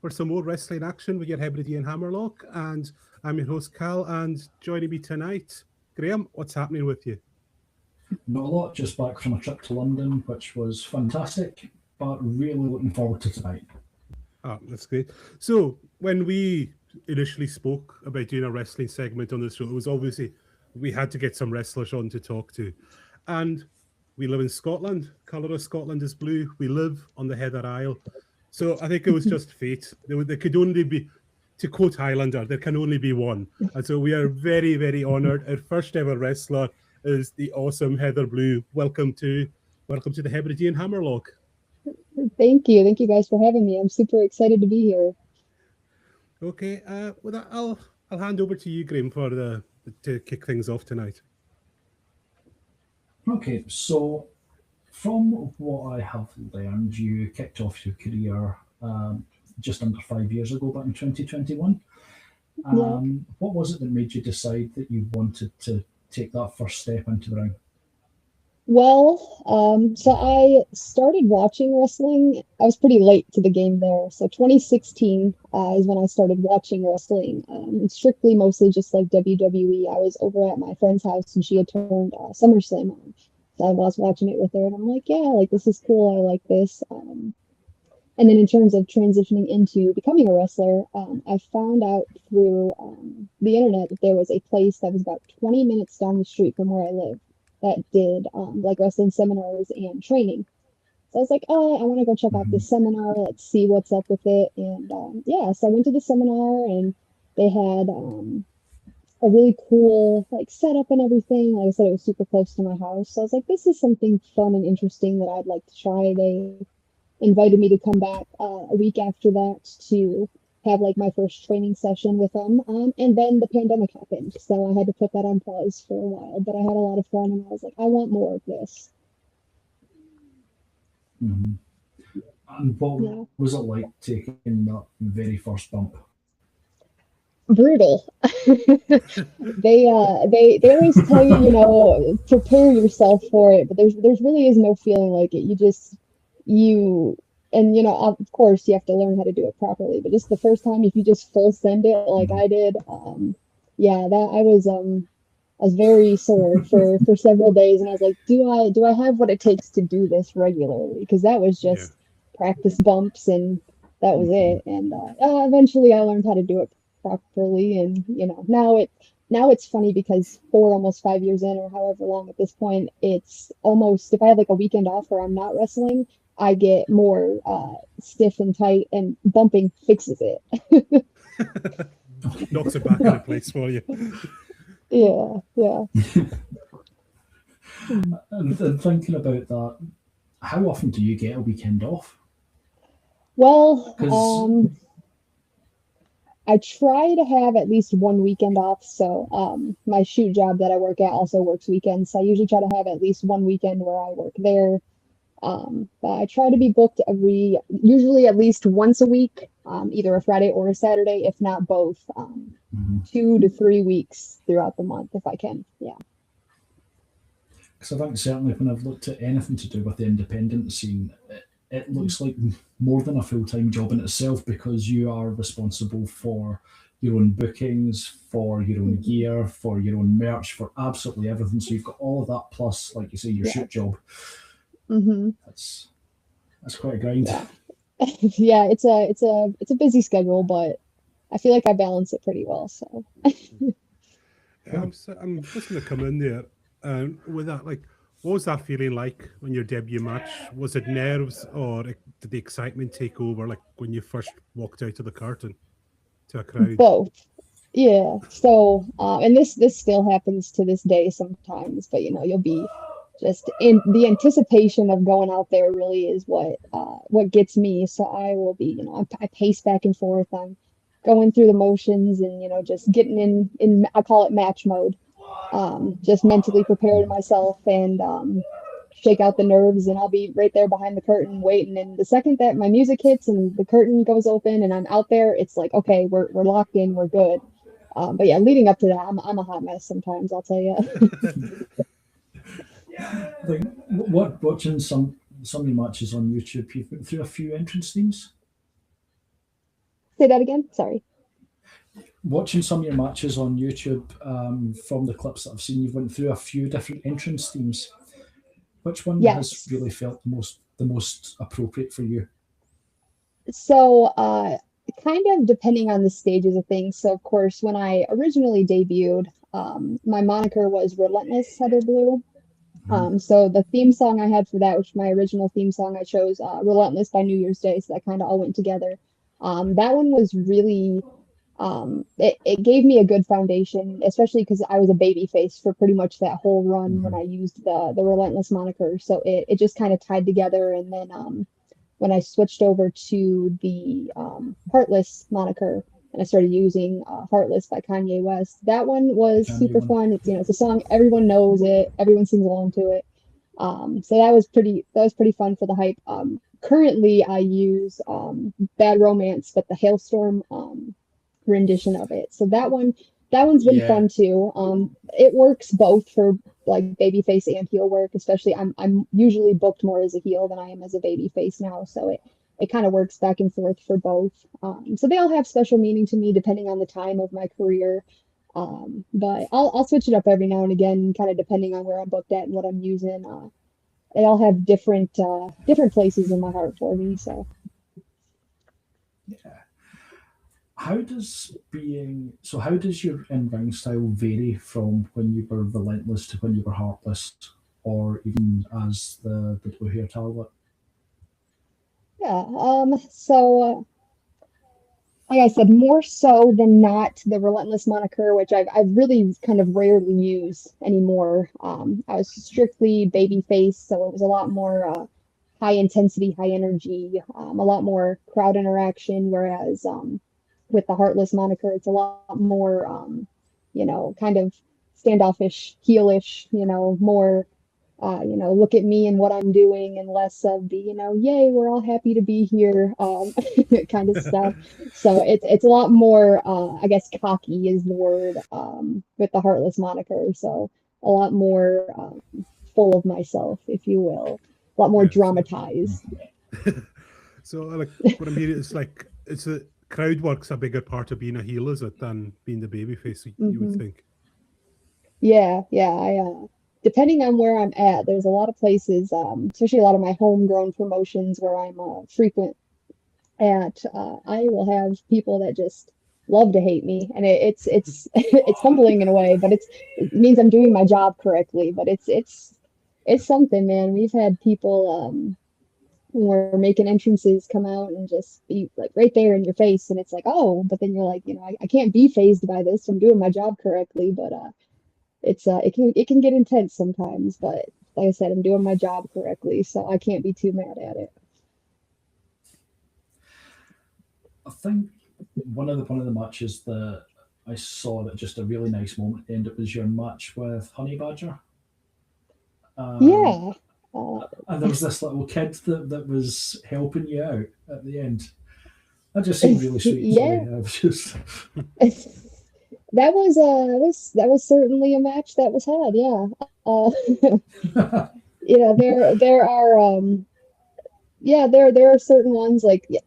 for some more wrestling action with your Hebridean Hammerlock. And I'm your host, Cal, and joining me tonight, Graham, what's happening with you? Not a lot, just back from a trip to London, which was fantastic, but really looking forward to tonight. Oh, that's great. So, when we initially spoke about doing a wrestling segment on the show, it was obviously we had to get some wrestlers on to talk to. And we live in Scotland. Colour of Scotland is blue. We live on the Heather Isle. So I think it was just fate. There could only be, to quote Highlander, there can only be one. And so we are very, very honoured. Our first ever wrestler is the awesome Heather Blue. Welcome to the Hebridean Hammerlock. Thank you. Thank you guys for having me. I'm super excited to be here. Okay, with that, I'll hand over to you, Graham, to kick things off tonight. Okay, so from what I have learned, you kicked off your career just under 5 years ago, back in 2021. What was it that made you decide that you wanted to take that first step into the ring? Well, so I started watching wrestling. I was pretty late to the game there. So 2016 is when I started watching wrestling. Strictly mostly just like WWE. I was over at my friend's house and she had turned SummerSlam on. So I was watching it with her and I'm like, yeah, like this is cool. I like this. And then in terms of transitioning into becoming a wrestler, I found out through the internet that there was a place that was about 20 minutes down the street from where I live that did like wrestling seminars and training. So I was like, oh, I want to go check out this seminar. Let's see what's up with it. And so I went to the seminar and they had a really cool like setup and everything. Like I said, it was super close to my house. So I was like, this is something fun and interesting that I'd like to try. They invited me to come back a week after that to have like my first training session with them. And then the pandemic happened. So I had to put that on pause for a while, but I had a lot of fun and I was like, I want more of this. Mm-hmm. And what was it like taking that very first bump? Brutal. They always tell you, prepare yourself for it, but there's really is no feeling like it. Of course you have to learn how to do it properly, but just the first time, if you just full send it like I did, I was very sore for several days, and I was like, do I have what it takes to do this regularly? Because that was just practice bumps, and that was it. And eventually I learned how to do it properly, and now it's funny because almost 5 years in, or however long at this point, it's almost, if I have like a weekend off where I'm not wrestling, I get more stiff and tight, and bumping fixes it. Knocks it back into place for you. Yeah. And thinking about that, how often do you get a weekend off? Well, I try to have at least one weekend off. So my shoot job that I work at also works weekends. So I usually try to have at least one weekend where I work there. But I try to be booked usually at least once a week, either a Friday or a Saturday, if not both, 2 to 3 weeks throughout the month if I can. Yeah. Because I think certainly when I've looked at anything to do with the independent scene, it looks like more than a full-time job in itself, because you are responsible for your own bookings, for your own gear, for your own merch, for absolutely everything. So you've got all of that plus, like you say, your shoot job. Mm-hmm. That's quite a grind. Yeah, it's a busy schedule, but I feel like I balance it pretty well. So I'm just going to come in there with that. Like, what was that feeling like when your debut match? Was it nerves, or did the excitement take over, like when you first walked out of the curtain to a crowd? Both. Yeah. So and this still happens to this day sometimes, but you'll be just in the anticipation of going out there really is what gets me. So I will be, I pace back and forth. I'm going through the motions and, just getting in, I call it match mode. Just mentally preparing myself and shake out the nerves, and I'll be right there behind the curtain waiting. And the second that my music hits and the curtain goes open and I'm out there, it's like, okay, we're locked in, we're good. But yeah, leading up to that, I'm a hot mess sometimes, I'll tell you. Like, watching some of your matches on YouTube, you've been through a few entrance themes. say that again? Sorry. Watching some of your matches on YouTube, from the clips that I've seen, you've went through a few different entrance themes. Which one has Yes. really felt the most appropriate for you? So, kind of depending on the stages of things. So, of course, when I originally debuted, my moniker was Relentless Heather Blue. So the theme song I had for that, which my original theme song, I chose Relentless by New Year's Day. So that kind of all went together. That one was really, it gave me a good foundation, especially because I was a baby face for pretty much that whole run when I used the Relentless moniker. So it just kind of tied together. And then when I switched over to the Heartless moniker and I started using Heartless by Kanye West, that one was Kanye super one. fun. It's a song, everyone knows it, everyone sings along to it. So that was pretty fun for the hype. Currently I use Bad Romance, but the Hailstorm rendition of it. So that one's been Yeah, fun too. It works both for like babyface and heel work, especially I'm usually booked more as a heel than I am as a babyface now, so it kind of works back and forth for both. So they all have special meaning to me depending on the time of my career. But I'll switch it up every now and again, kind of depending on where I'm booked at and what I'm using. They all have different places in my heart for me. So yeah. How does your in-ring style vary from when you were relentless to when you were heartless, or even as the blue hair talbot? yeah. So like I said, more so than not, the Relentless moniker, which I've really kind of rarely use anymore. I was strictly babyface, so it was a lot more high intensity, high energy, a lot more crowd interaction. Whereas with the Heartless moniker, it's a lot more, kind of standoffish, heelish, more look at me and what I'm doing, and less of the, yay, we're all happy to be here, kind of stuff. So it's a lot more, I guess, cocky is the word, with the Heartless moniker. So a lot more full of myself, if you will, a lot more Yeah. dramatized. Like what I'm hearing is like it's a crowd work's a bigger part of being a heel, is it, than being the baby face, you would Hmm. think. Yeah, yeah. Depending on where I'm at, there's a lot of places, especially a lot of my homegrown promotions where I'm frequent at. I will have people that just love to hate me, and it's it's humbling in a way, but it means I'm doing my job correctly. But it's something, man. We've had people when we're making entrances come out and just be like right there in your face, and it's like, oh, but then you're like, I can't be phased by this. I'm doing my job correctly, but it can get intense sometimes, but like I said, I'm doing my job correctly, so I can't be too mad at it. I think one of the matches that I saw that just a really nice moment at the end. It was your match with Honey Badger. Um, Yeah. Uh, and there was this little kid that was helping you out at the end. That just seemed really sweet. Sorry, yeah. I was just That was certainly a match that was had, yeah. There are there are certain ones like, yeah,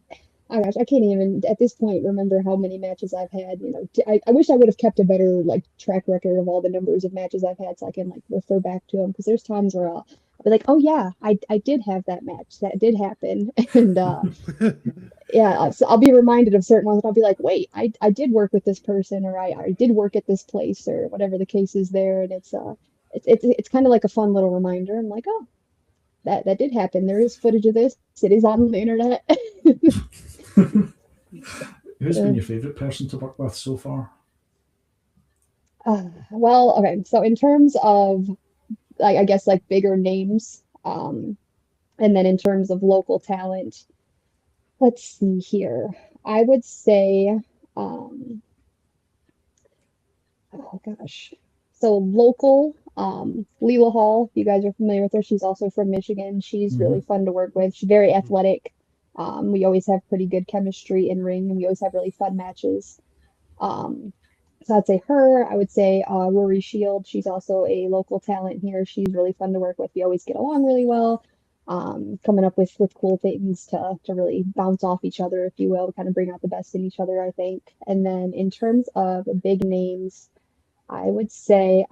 oh gosh, I can't even at this point remember how many matches I've had. I wish I would have kept a better like track record of all the numbers of matches I've had so I can like refer back to them, because there's times where I'll be like, oh yeah, I did have that match, that did happen, and yeah, so I'll be reminded of certain ones, and I'll be like, wait, I did work with this person, or I did work at this place, or whatever the case is there, and it's kind of like a fun little reminder. I'm like, oh, that did happen. There is footage of this. It is on the internet. Who's been Uh, your favourite person to work with so far? well, okay. So in terms of like, I guess like bigger names, and then in terms of local talent, let's see here. I would say, um, oh gosh. So local, Leela Hall, if you guys are familiar with her, she's also from Michigan. She's Hmm. really fun to work with. She's very athletic. We always have pretty good chemistry in ring, and we always have really fun matches. Um, so I'd say her. I would say Rory Shield. She's also a local talent here. She's really fun to work with. We always get along really well. coming up with cool things to really bounce off each other, if you will, kind of bring out the best in each other, I think. And then in terms of big names, I would say,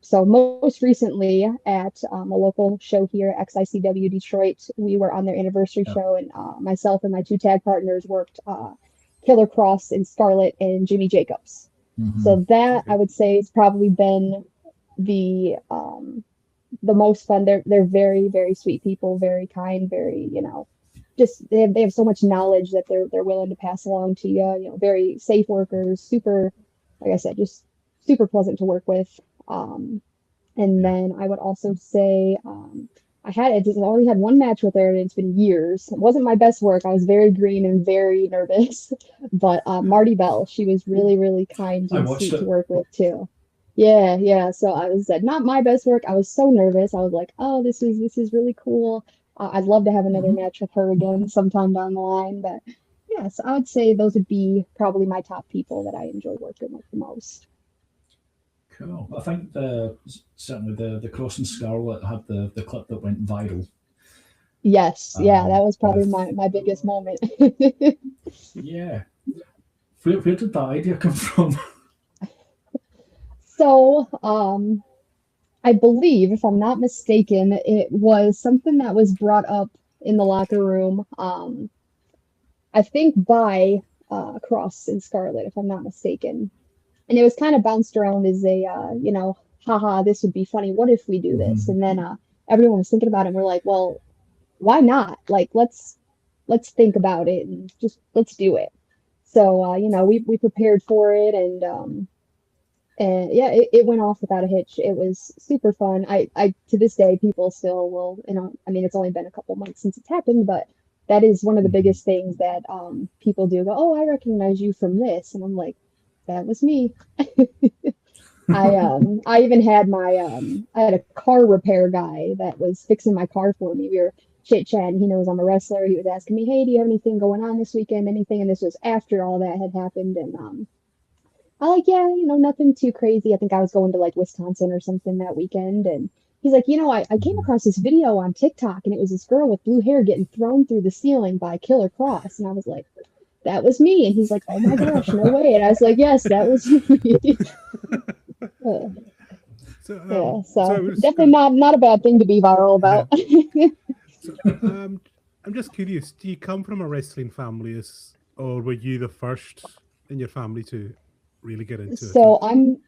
so most recently at a local show here, XICW Detroit, we were on their anniversary show, and myself and my two tag partners worked Killer Cross and Scarlett and Jimmy Jacobs. So that I would say has probably been the most fun. They're very, very sweet people, very kind, very, just they have so much knowledge that they're willing to pass along to you. Very safe workers, super, like I said, just super pleasant to work with. And then I would also say I only had one match with her, and it's been years. It wasn't my best work. I was very green and very nervous. But Marty Bell, she was really, really kind and sweet to work with too. Yeah. So I was not my best work. I was so nervous. I was like, oh, this is really cool. I'd love to have another match with her again sometime down the line. But yeah, so I would say those would be probably my top people that I enjoy working with the most. Cool. I think certainly the Cross and Scarlet had the clip that went viral. Yes, yeah, that was probably my biggest moment. Yeah. Where did that idea come from? So, I believe, if I'm not mistaken, it was something that was brought up in the locker room, I think by Cross and Scarlet, if I'm not mistaken. And it was kind of bounced around as a, haha, this would be funny. What if we do this? And then everyone was thinking about it, and we're like, well, why not? Like, let's think about it and just let's do it. So, we prepared for it, and yeah, it went off without a hitch. It was super fun. I to this day, people still will, I mean, it's only been a couple months since it's happened, but that is one of the biggest things that people do. Go, oh, I recognize you from this, and I'm like, that was me. I even had I had a car repair guy that was fixing my car for me. We were chit-chatting. He knows I'm a wrestler. He was asking me, hey, do you have anything going on this weekend? Anything? And this was after all that had happened. And I like, yeah, nothing too crazy. I think I was going to like Wisconsin or something that weekend. And he's like, I came across this video on TikTok, and it was this girl with blue hair getting thrown through the ceiling by Killer Cross. And I was like, that was me. And he's like, oh my gosh, no way. And I was like, yes, that was me. So definitely not a bad thing to be viral about. Yeah. I'm just curious, do you come from a wrestling family, or were you the first in your family to really get into it? So I'm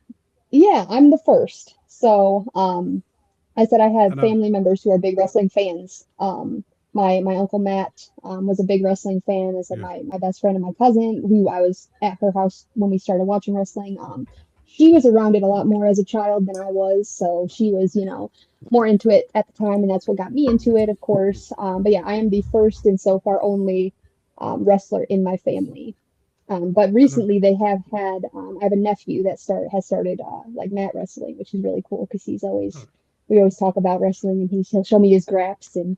the first. So I said I had family members who are big wrestling fans. My Uncle Matt was a big wrestling fan. I said my best friend and my cousin, who I was at her house when we started watching wrestling, she was around it a lot more as a child than I was. So she was, more into it at the time, and that's what got me into it, of course. But yeah, I am the first and so far only wrestler in my family. But recently they have had, I have a nephew that has started like mat wrestling, which is really cool because we always talk about wrestling, and he'll show me his graps, and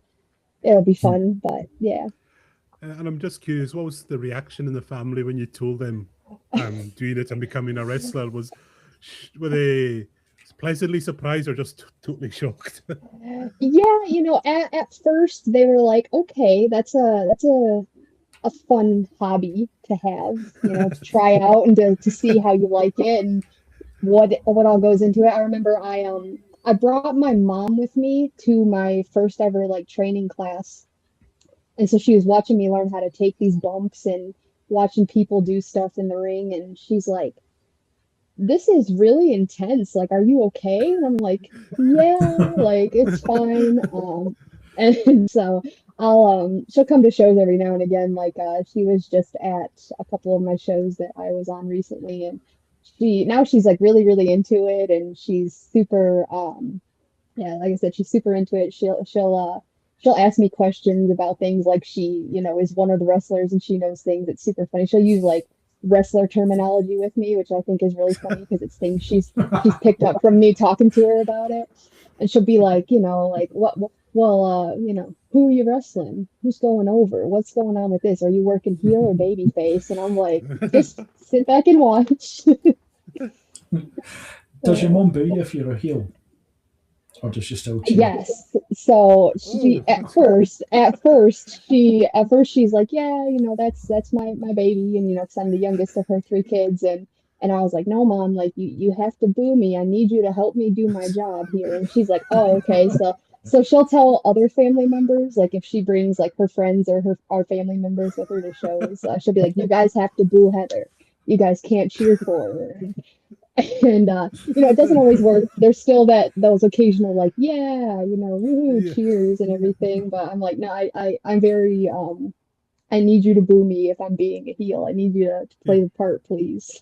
it'll be fun. But yeah. And I'm just curious, what was the reaction in the family when you told them doing it and becoming a wrestler? Were they pleasantly surprised or just totally shocked? Yeah, at first they were like, okay, that's a fun hobby to have, to try out and to see how you like it and what all goes into it. I remember I brought my mom with me to my first ever like training class. And so she was watching me learn how to take these bumps and watching people do stuff in the ring. And she's like, this is really intense. Like, are you okay? And I'm like, yeah, like it's fine. And so she'll come to shows every now and again. Like she was just at a couple of my shows that I was on recently, and she's like really, really into it, and she's super like I said, she's super into it. She'll ask me questions about things like she, is one of the wrestlers and she knows things. It's super funny. She'll use like wrestler terminology with me, which I think is really funny because it's things she's picked up from me talking to her about it. And she'll be like, like who are you wrestling? Who's going over? What's going on with this? Are you working heel or baby face? And I'm like, just sit back and watch. Does your mom boo you if you're a heel? Or does she still cheer? Yes. So she Oh, at first she's like, yeah, that's my baby, and 'cause I'm the youngest of her three kids, and I was like, no, mom, like you have to boo me. I need you to help me do my job here. And she's like, oh, okay. So she'll tell other family members, like if she brings like her friends or our family members with her to shows, she'll be like, you guys have to boo Heather. You guys can't cheer for her. And it doesn't always work. There's still those occasional like, yeah, woohoo, yeah. cheers and everything. But I'm like, no, I'm very I need you to boo me if I'm being a heel. I need you to Yeah. play the part, please.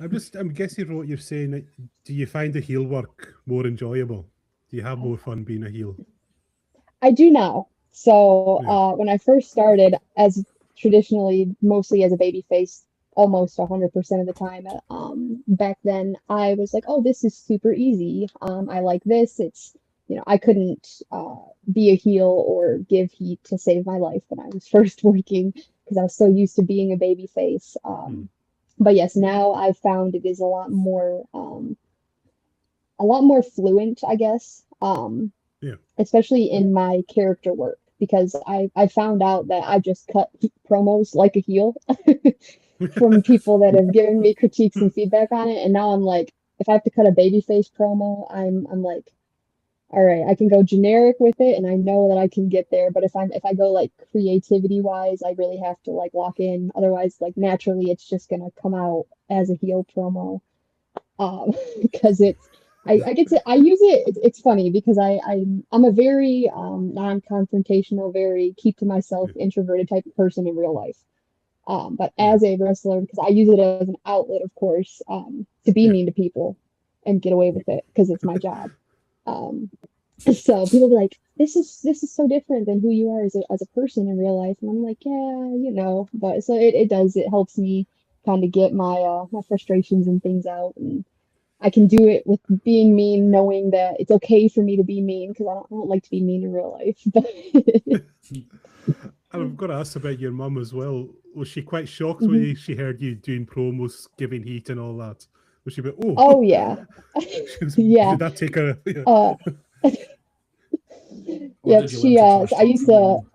I'm guessing from what you're saying, do you find the heel work more enjoyable? Do you have more fun being a heel? I do now. So Yeah. when I first started, as traditionally mostly as a baby face, almost 100% of the time, back then I was like, oh, this is super easy. I like this. I couldn't be a heel or give heat to save my life when I was first working because I was so used to being a baby face. Mm. But yes, now I've found it is a lot more fluent, I guess. Yeah. Especially in my character work because I found out that I just cut promos like a heel from people that have given me critiques and feedback on it, and now I'm like, if I have to cut a babyface promo, I'm like, all right, I can go generic with it, and I know that I can get there. But if I go like creativity wise, I really have to like lock in. Otherwise, like naturally, it's just gonna come out as a heel promo because I get to I use it's funny because I'm a very non-confrontational, very keep to myself, Yeah. introverted type of person in real life. But Yeah. as a wrestler, because I use it as an outlet, of course, to be Yeah. mean to people and get away with it because it's my job. Um, so people be like, this is so different than who you are as a person in real life, and I'm like, yeah, but so it helps me kind of get my frustrations and things out, and I can do it with being mean, knowing that it's okay for me to be mean because I don't like to be mean in real life. But And I've got to ask about your mum as well. Was she quite shocked Mhm. when she heard you doing promos, giving heat and all that? Was she like, oh, Oh yeah, yeah. did that take her? Yeah. Uh, Or yep. did you learn to So trash I talk used from your to. mum?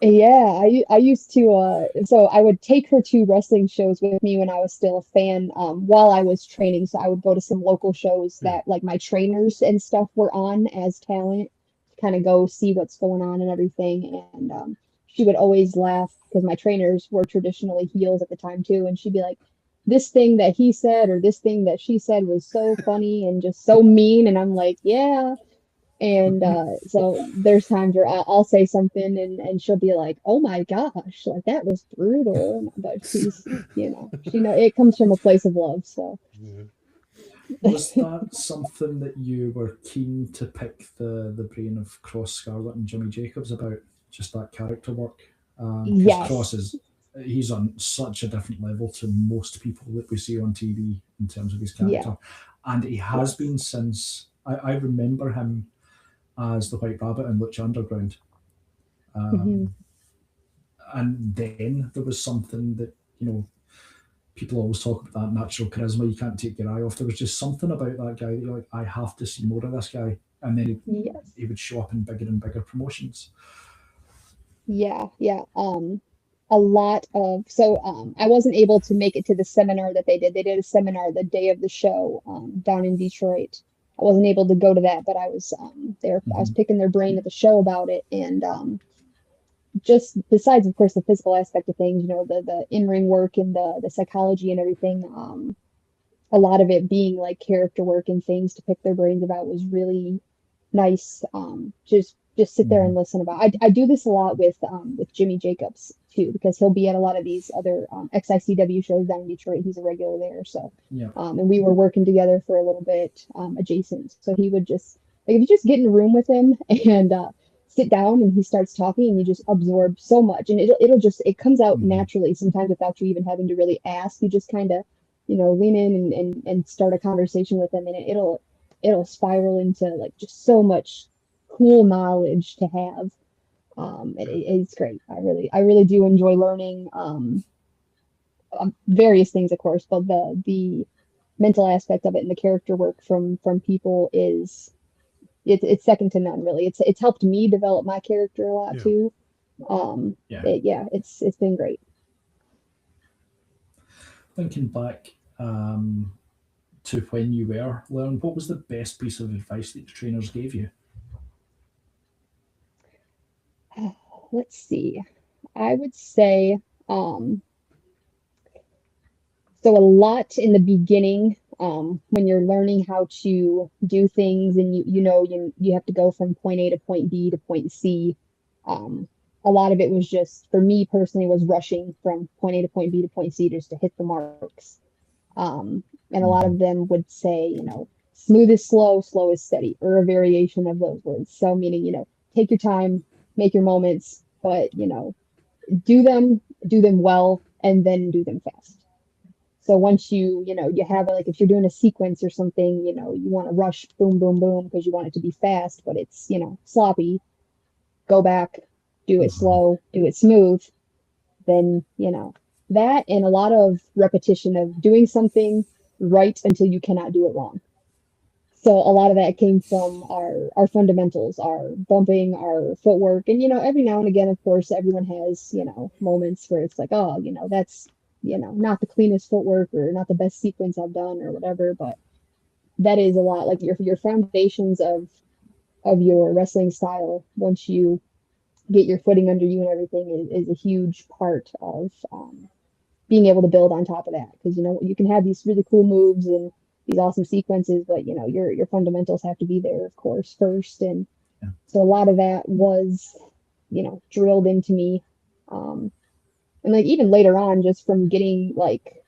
Yeah, I used to so I would take her to wrestling shows with me when I was still a fan while I was training. So I would go to some local shows Yeah. that like my trainers and stuff were on as talent to kind of go see what's going on and everything. And she would always laugh because my trainers were traditionally heels at the time too, and she'd be like, this thing that he said or this thing that she said was so funny and just so mean, and I'm like, yeah. And so there's times where I'll say something and she'll be like, "Oh my gosh, like that was brutal." But she know it comes from a place of love. So Yeah. Was that something that you were keen to pick the brain of Cross Scarlett and Jimmy Jacobs about? Just that character work? Because Cross yes. is he's on such a different level to most people that we see on TV in terms of his Yeah. character, and he has Yes. been since I remember him as the White Rabbit in Lucha Underground. Hmm. Um, and then there was something that people always talk about, that natural charisma you can't take your eye off. There was just something about that guy that you're like, I have to see more of this guy, and then Yes. he would show up in bigger and bigger promotions. Yeah. Yeah. A lot of so I wasn't able to make it to the seminar that they did. They did a seminar the day of the show down in Detroit. I wasn't able to go to that, but I was there. I was Hmm. picking their brain at the show about it, and just besides, of course, the physical aspect of things, the in-ring work and the psychology and everything, a lot of it being like character work and things to pick their brains about was really nice. Just sit there Hmm. and listen about. I do this a lot with Jimmy Jacobs too because he'll be at a lot of these other XICW shows down in Detroit. He's a regular there, so Yeah. and we were working together for a little bit adjacent. So he would just like if you just get in a room with him and sit down and he starts talking and you just absorb so much and it comes out Hmm. naturally sometimes without you even having to really ask. You just kind of lean in and start a conversation with him and it'll spiral into like just so much cool knowledge to have. It's great. I really do enjoy learning various things, of course, but the mental aspect of it and the character work from people is it's second to none, really. It's helped me develop my character a lot Yeah. too. It's been great. Thinking back to when you were learning, what was the best piece of advice that your trainers gave you? Let's see. I would say um, so a lot in the beginning, when you're learning how to do things and you have to go from point A to point B to point C. Um, a lot of it was just for me personally was rushing from point A to point B to point C just to hit the marks. And a lot Mm-hmm. of them would say, smooth is slow, slow is steady, or a variation of those words. So meaning, take your time, make your moments, but do them, do them well, and then do them fast. So once you have like if you're doing a sequence or something, you want to rush, boom, boom, boom, because you want it to be fast, but it's sloppy. Go back, do it Mm-hmm. slow, do it smooth. Then that and a lot of repetition of doing something right until you cannot do it wrong. So a lot of that came from our fundamentals, our bumping, our footwork, and every now and again, of course, everyone has moments where it's like, oh, that's not the cleanest footwork or not the best sequence I've done or whatever, but that is a lot like your foundations of your wrestling style. Once you get your footing under you and everything is a huge part of being able to build on top of that because you can have these really cool moves and these awesome sequences, but your fundamentals have to be there, of course, first. And Yeah. so a lot of that was drilled into me, and like even later on, just from getting like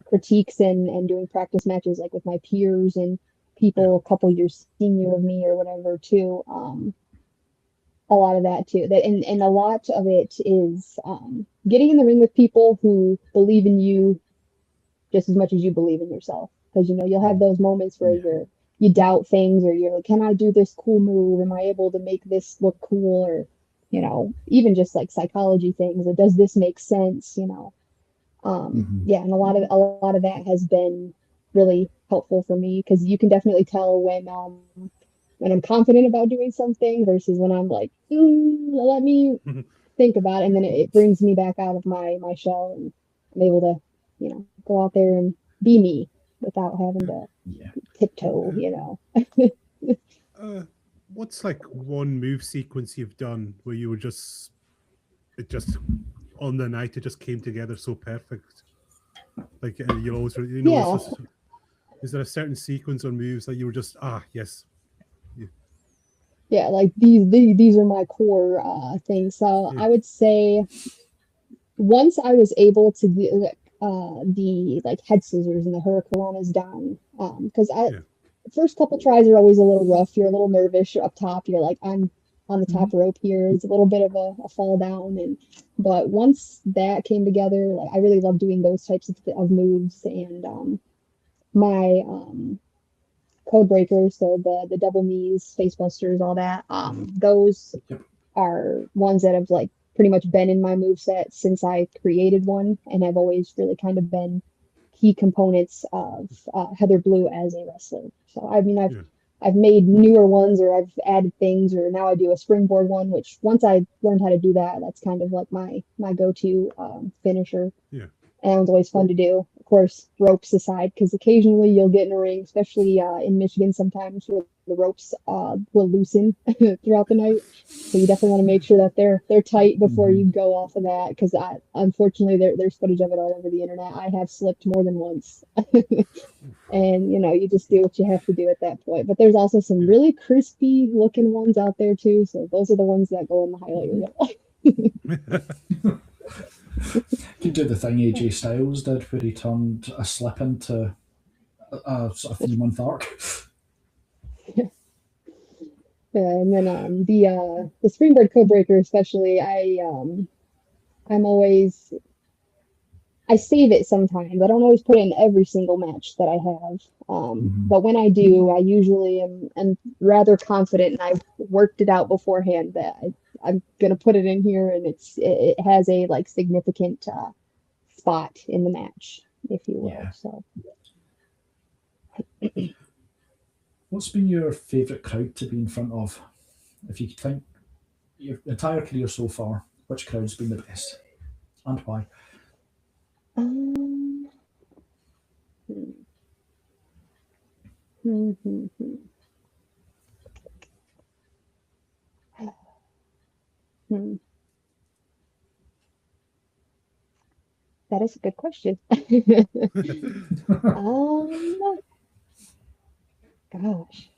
critiques and doing practice matches like with my peers and Yeah. people a couple years senior of me or whatever too. A lot of that too. That and a lot of it is getting in the ring with people who believe in you just as much as you believe in yourself. Because you'll have those moments where Yeah. you doubt things or you're like, can I do this cool move? Am I able to make this look cool? Or even just like psychology things. Or does this make sense? Mm-hmm. Yeah, and a lot of that has been really helpful for me because you can definitely tell when I'm confident about doing something versus when I'm like, let me think about it, and then it brings me back out of my shell, and I'm able to, go out there and be me without having to Yeah. tiptoe, Uh, uh, what's like one move sequence you've done where you were just it just on the night it just came together so perfect? Like you'll always it's Yeah, just is there a certain sequence or moves that you were just yes yeah, yeah, like these are my core things. So yeah, I would say once I was able to get the like head scissors and the hurricanranas down, because I yeah, the first couple tries are always a little rough. You're a little nervous. You're up top. You're like, I'm on the Mm-hmm. top rope here. It's a little bit of a fall down, but once that came together, like I really love doing those types of moves and my code breakers, so the double knees, face busters, all that. Those Yep. are ones that have like pretty much been in my move set since I created one and have always really kind of been key components of Heather Blue as a wrestler. So I mean yeah, I've made newer ones or I've added things or now I do a springboard one, which once I learned how to do that, that's kind of like my go-to finisher. yeah, And it was always fun to do. Of course, ropes aside, because occasionally you'll get in a ring, especially in Michigan sometimes where the ropes will loosen throughout the night. So you definitely want to make sure that they're tight before Mm-hmm. you go off of that. Because unfortunately there's footage of it all over the internet. I have slipped more than once, and you just do what you have to do at that point. But there's also some yeah. really crispy looking ones out there too. So those are the ones that go in the highlight reel. You do the thing AJ Styles did where he turned a slip into a sort of 3 month arc. And then the springboard code breaker especially, I'm always I save it sometimes. I don't always put it in every single match that I have. Mm-hmm. But when I do, I usually am rather confident and I've worked it out beforehand that I'm gonna put it in here and it has a like significant spot in the match, if you will. Yeah. So What's been your favourite crowd to be in front of? If you could think your entire career so far, which crowd's been the best and why? Um, hmm, hmm, hmm, hmm. Hmm. That is a good question. Um, gosh.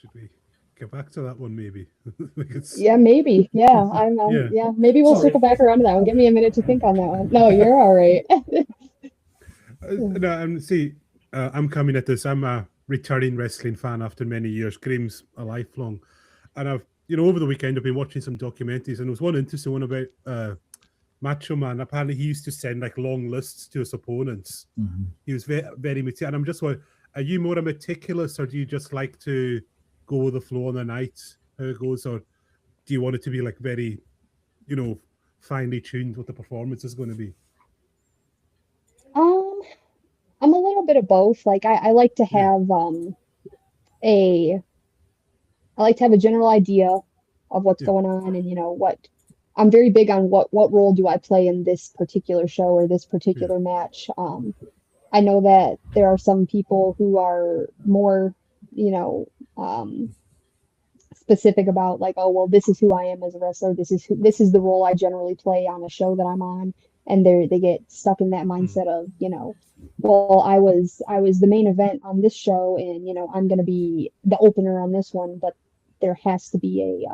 Should we get back to that one maybe? Because Yeah, maybe. Yeah, yeah, yeah, maybe we'll Sorry. circle back around to that one. Give me a minute to think on that one. No, you're all right. no, see, I'm coming at this. I'm a returning wrestling fan after many years. Graham's a lifelong, and I've over the weekend I've been watching some documentaries, and there was one interesting one about Macho Man. Apparently, he used to send like long lists to his opponents. Mm-hmm. He was very, very meticulous. And I'm just wondering, are you more a meticulous, or do you just like to go with the flow on the night, how it goes, or do you want it to be like very, finely tuned what the performance is going to be? Um, I'm a little bit of both. Like I like to Yeah, have a I like to have a general idea of what's yeah, going on and what I'm very big on what role do I play in this particular show or this yeah, particular match. I know that there are some people who are more, you know, um, specific about like, oh well, this is who I am as a wrestler. This is the role I generally play on a show that I'm on, and they get stuck in that mm, mindset of well, I was the main event on this show, and I'm gonna be the opener on this one, but there has to be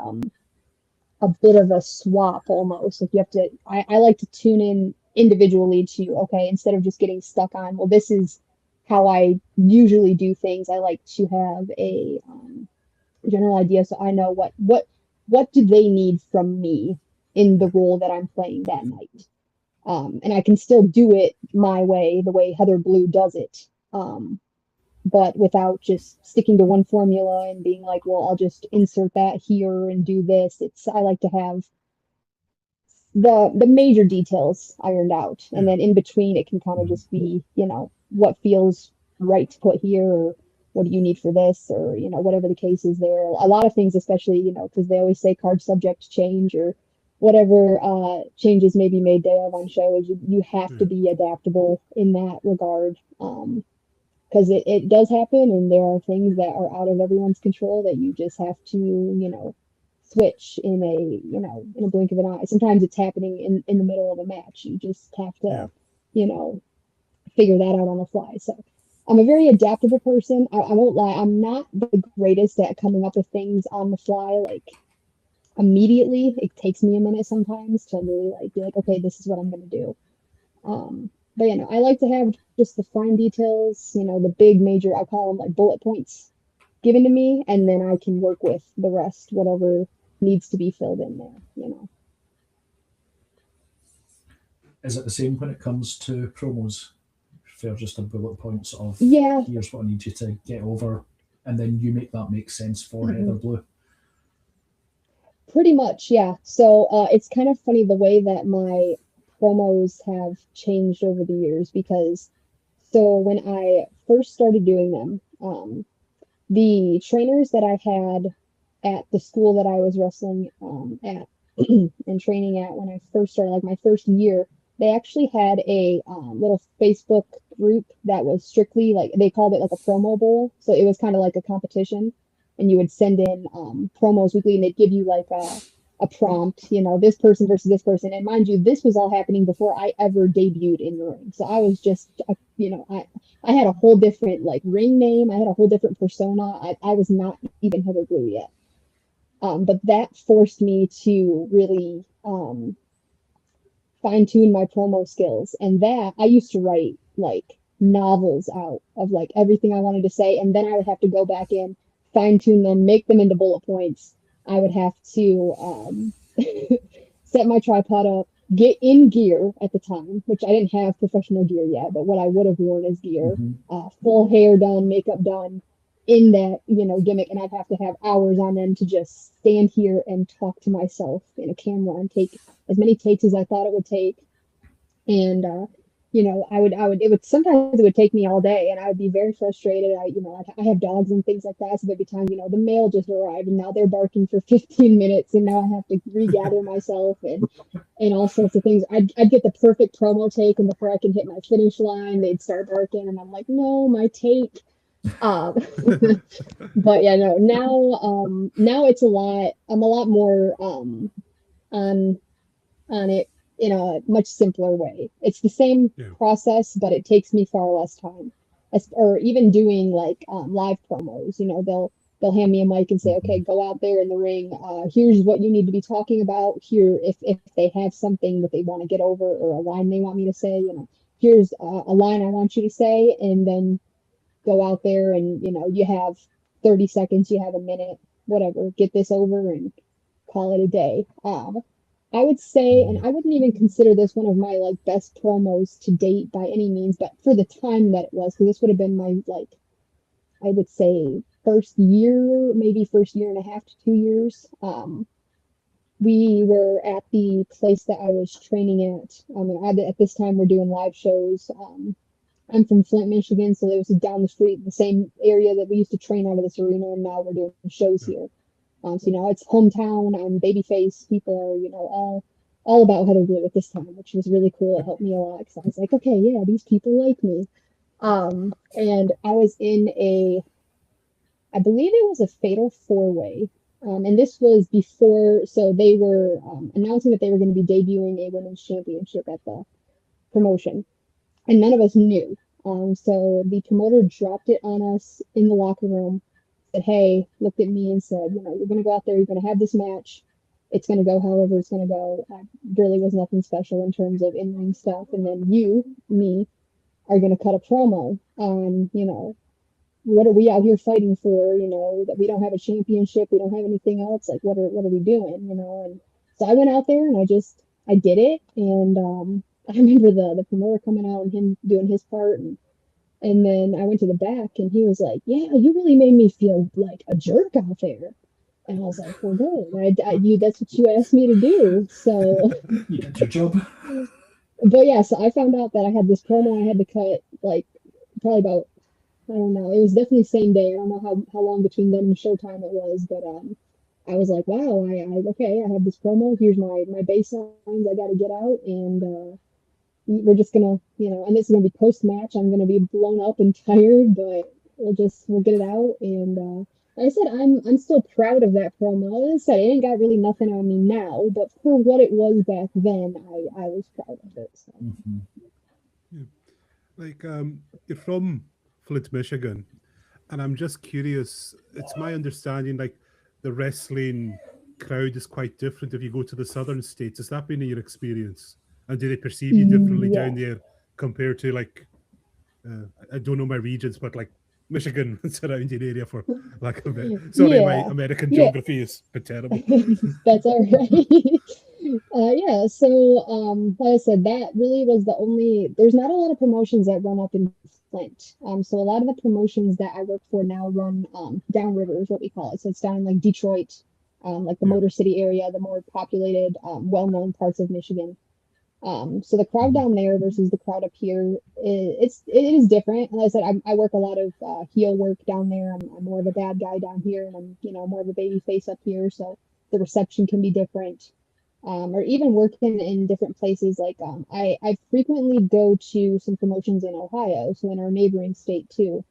a bit of a swap almost. Like you have to, I like to tune in individually to, okay, instead of just getting stuck on, well, this is how I usually do things. I like to have a general idea so I know what do they need from me in the yeah, role that I'm playing that night. And I can still do it my way, the way Heather Blue does it. But without just sticking to one formula and being like, well, I'll just insert that here and do this. I like to have the major details ironed out, and yeah, then in between it can kind of Mm-hmm. just be what feels right to put here, or what do you need for this, or whatever the case is. There a lot of things, especially because they always say card subject change or whatever changes may be made day of on shows. You have to yeah, be adaptable in that regard, because it does happen, and there are things that are out of everyone's control that you just have to switch in a blink of an eye. Sometimes it's happening in the middle of a match. You just have yeah. to you know figure that out on the fly. So I'm a very adaptable person. I won't lie, I'm not the greatest at coming up with things on the fly, like immediately. It takes me a minute sometimes to really like be like, okay, this is what I'm going to do. But I like to have just the fine details, the big major, I call them like bullet points given to me, and then I can work with the rest, whatever needs to be filled in there. Is it the same when it comes to promos? Fair, just a bullet points of Yeah. here's what I need you to get over, and then you make that make sense for Mhm. Heather Blue. Pretty much, yeah. So it's kind of funny the way that my promos have changed over the years, because so when I first started doing them, the trainers that I had at the school that I was wrestling at and training at when I first started, like my first year, they actually had a little Facebook group that was strictly like, they called it like a promo bowl. So it was kind of like a competition, and you would send in promos weekly, and they'd give you like a prompt, this person versus this person. And mind you, this was all happening before I ever debuted in the ring. So I was just, I had a whole different like ring name. I had a whole different persona. I was not even Heather Blue yet. But that forced me to really fine tune my promo skills. And that I used to write like novels out of like everything I wanted to say. And then I would have to go back in, fine tune them, make them into bullet points. I would have to set my tripod up, get in gear at the time, which I didn't have professional gear yet, but what I would have worn as gear, Mm-hmm. full hair done, makeup done, in that gimmick, and I'd have to have hours on end to just stand here and talk to myself in a camera and take as many takes as I thought it would take, And it would sometimes it would take me all day, and I would be very frustrated. I have dogs and things like that, so there'd be times, the mail just arrived, and now they're barking for 15 minutes, and now I have to regather myself and all sorts of things. I'd get the perfect promo take, and before I can hit my finish line, they'd start barking, and I'm like, no, my take. Um, but yeah, no, now it's a lot. I'm a lot more on on it in a much simpler way. It's the same Yeah. process, but it takes me far less time. Or even doing like live promos, they'll hand me a mic and say, okay, go out there in the ring. Here's what you need to be talking about. Here, if they have something that they want to get over or a line they want me to say, here's a line I want you to say, and then go out there and you have 30 seconds, you have a minute, whatever, get this over and call it a day. I would say, and I wouldn't even consider this one of my like best promos to date by any means, but for the time that it was, because this would have been my like, I would say first year, maybe first year and a half to 2 years. We were at the place that I was training at. At this time we're doing live shows. I'm from Flint, Michigan, so it was down the street, the same area that we used to train out of this arena, and now we're doing shows here. So it's hometown. I'm babyface. People are all about Heather Blue at this time, which was really cool. It helped me a lot because I was like, okay, yeah, these people like me. And I was in I believe it was a fatal four-way. And this was before, so they were announcing that they were going to be debuting a women's championship at the promotion, and none of us knew. So the promoter dropped it on us in the locker room, said, hey, looked at me and said, you're going to go out there, you're going to have this match. It's going to go however it's going to go. Really was nothing special in terms of in-ring stuff. And then me, are going to cut a promo on, what are we out here fighting for? That we don't have a championship, we don't have anything else. Like, what are we doing? And so I went out there and I did it. And I remember the promoter coming out and him doing his part, and then I went to the back and he was like, yeah, you really made me feel like a jerk out there. And I was like, well, good. That's what you asked me to do. So, You did your job. but yeah, so I found out that I had this promo I had to cut, like, probably about, I don't know, it was definitely same day. I don't know how long between then and showtime it was, but I was like, wow, okay, I have this promo. Here's my baselines I got to get out, and we're just gonna, and this is gonna be post match. I'm gonna be blown up and tired, but we'll get it out. And like I said, I'm still proud of that promo. As I said, it ain't got really nothing on me now, but for what it was back then, I was proud of it. So. Yeah. Like, you're from Flint, Michigan, and I'm just curious. It's my understanding, like, the wrestling crowd is quite different if you go to the southern states. Has that been your experience? And do they perceive you differently Yeah. down there compared to, like, I don't know my regions, but like Michigan and surrounding area, for lack of it. Sorry, my Yeah. American Yeah. geography is a bit terrible. That's all right. Yeah, so like I said, that really was the only, there's not a lot of promotions that run up in Flint. So a lot of the promotions that I work for now run downriver is what we call it. So it's down in like Detroit, like the Yeah. Motor City area, the more populated, well-known parts of Michigan. So the crowd down there versus the crowd up here, it is different. And like I said, I work a lot of heel work down there. I'm more of a bad guy down here, and I'm more of a baby face up here. So the reception can be different. Or even working in different places. Like I frequently go to some promotions in Ohio, so in our neighboring state too.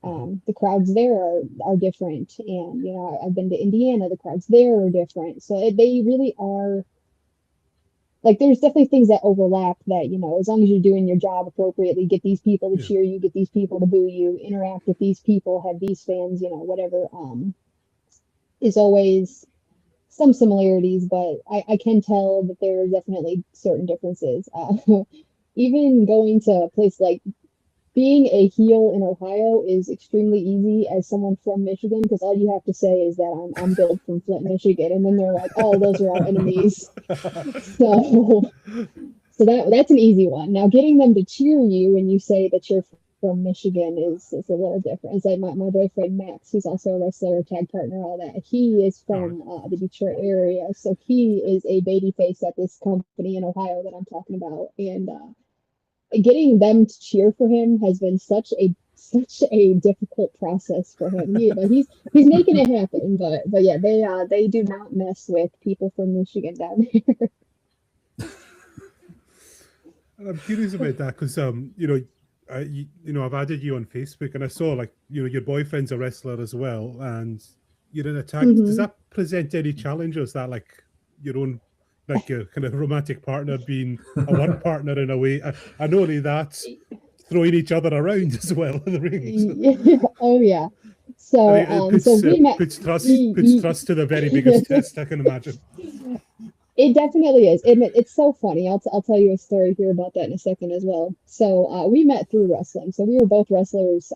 The crowds there are different, and I've been to Indiana. The crowds there are different, so they really are. Like, there's definitely things that overlap that, as long as you're doing your job appropriately, get these people to Yeah. cheer you, get these people to boo you, interact with these people, have these fans, whatever, is always some similarities, but I can tell that there are definitely certain differences. Even going to a place like being a heel in Ohio is extremely easy as someone from Michigan, because all you have to say is that I'm Bill from Flint, Michigan, and then they're like, oh, those are our enemies. So that's an easy one. Now, getting them to cheer you when you say that you're from Michigan is a little different. It's like my boyfriend Max, he's also a wrestler, tag partner, all that. He is from the Detroit area, so he is a babyface at this company in Ohio that I'm talking about, and getting them to cheer for him has been such a difficult process for him. But he's making it happen. But yeah, they do not mess with people from Michigan down there. And I'm curious about that because I've added you on Facebook and I saw like your boyfriend's a wrestler as well, and you're in a tag. Does that present any challenges that like your own like your kind of romantic partner being a work partner in a way? I know only that's throwing each other around as well in the ring. So. Oh yeah. So we met. Puts trust to the very biggest test, I can imagine. It definitely is. It's so funny. I'll tell you a story here about that in a second as well. So we met through wrestling. So we were both wrestlers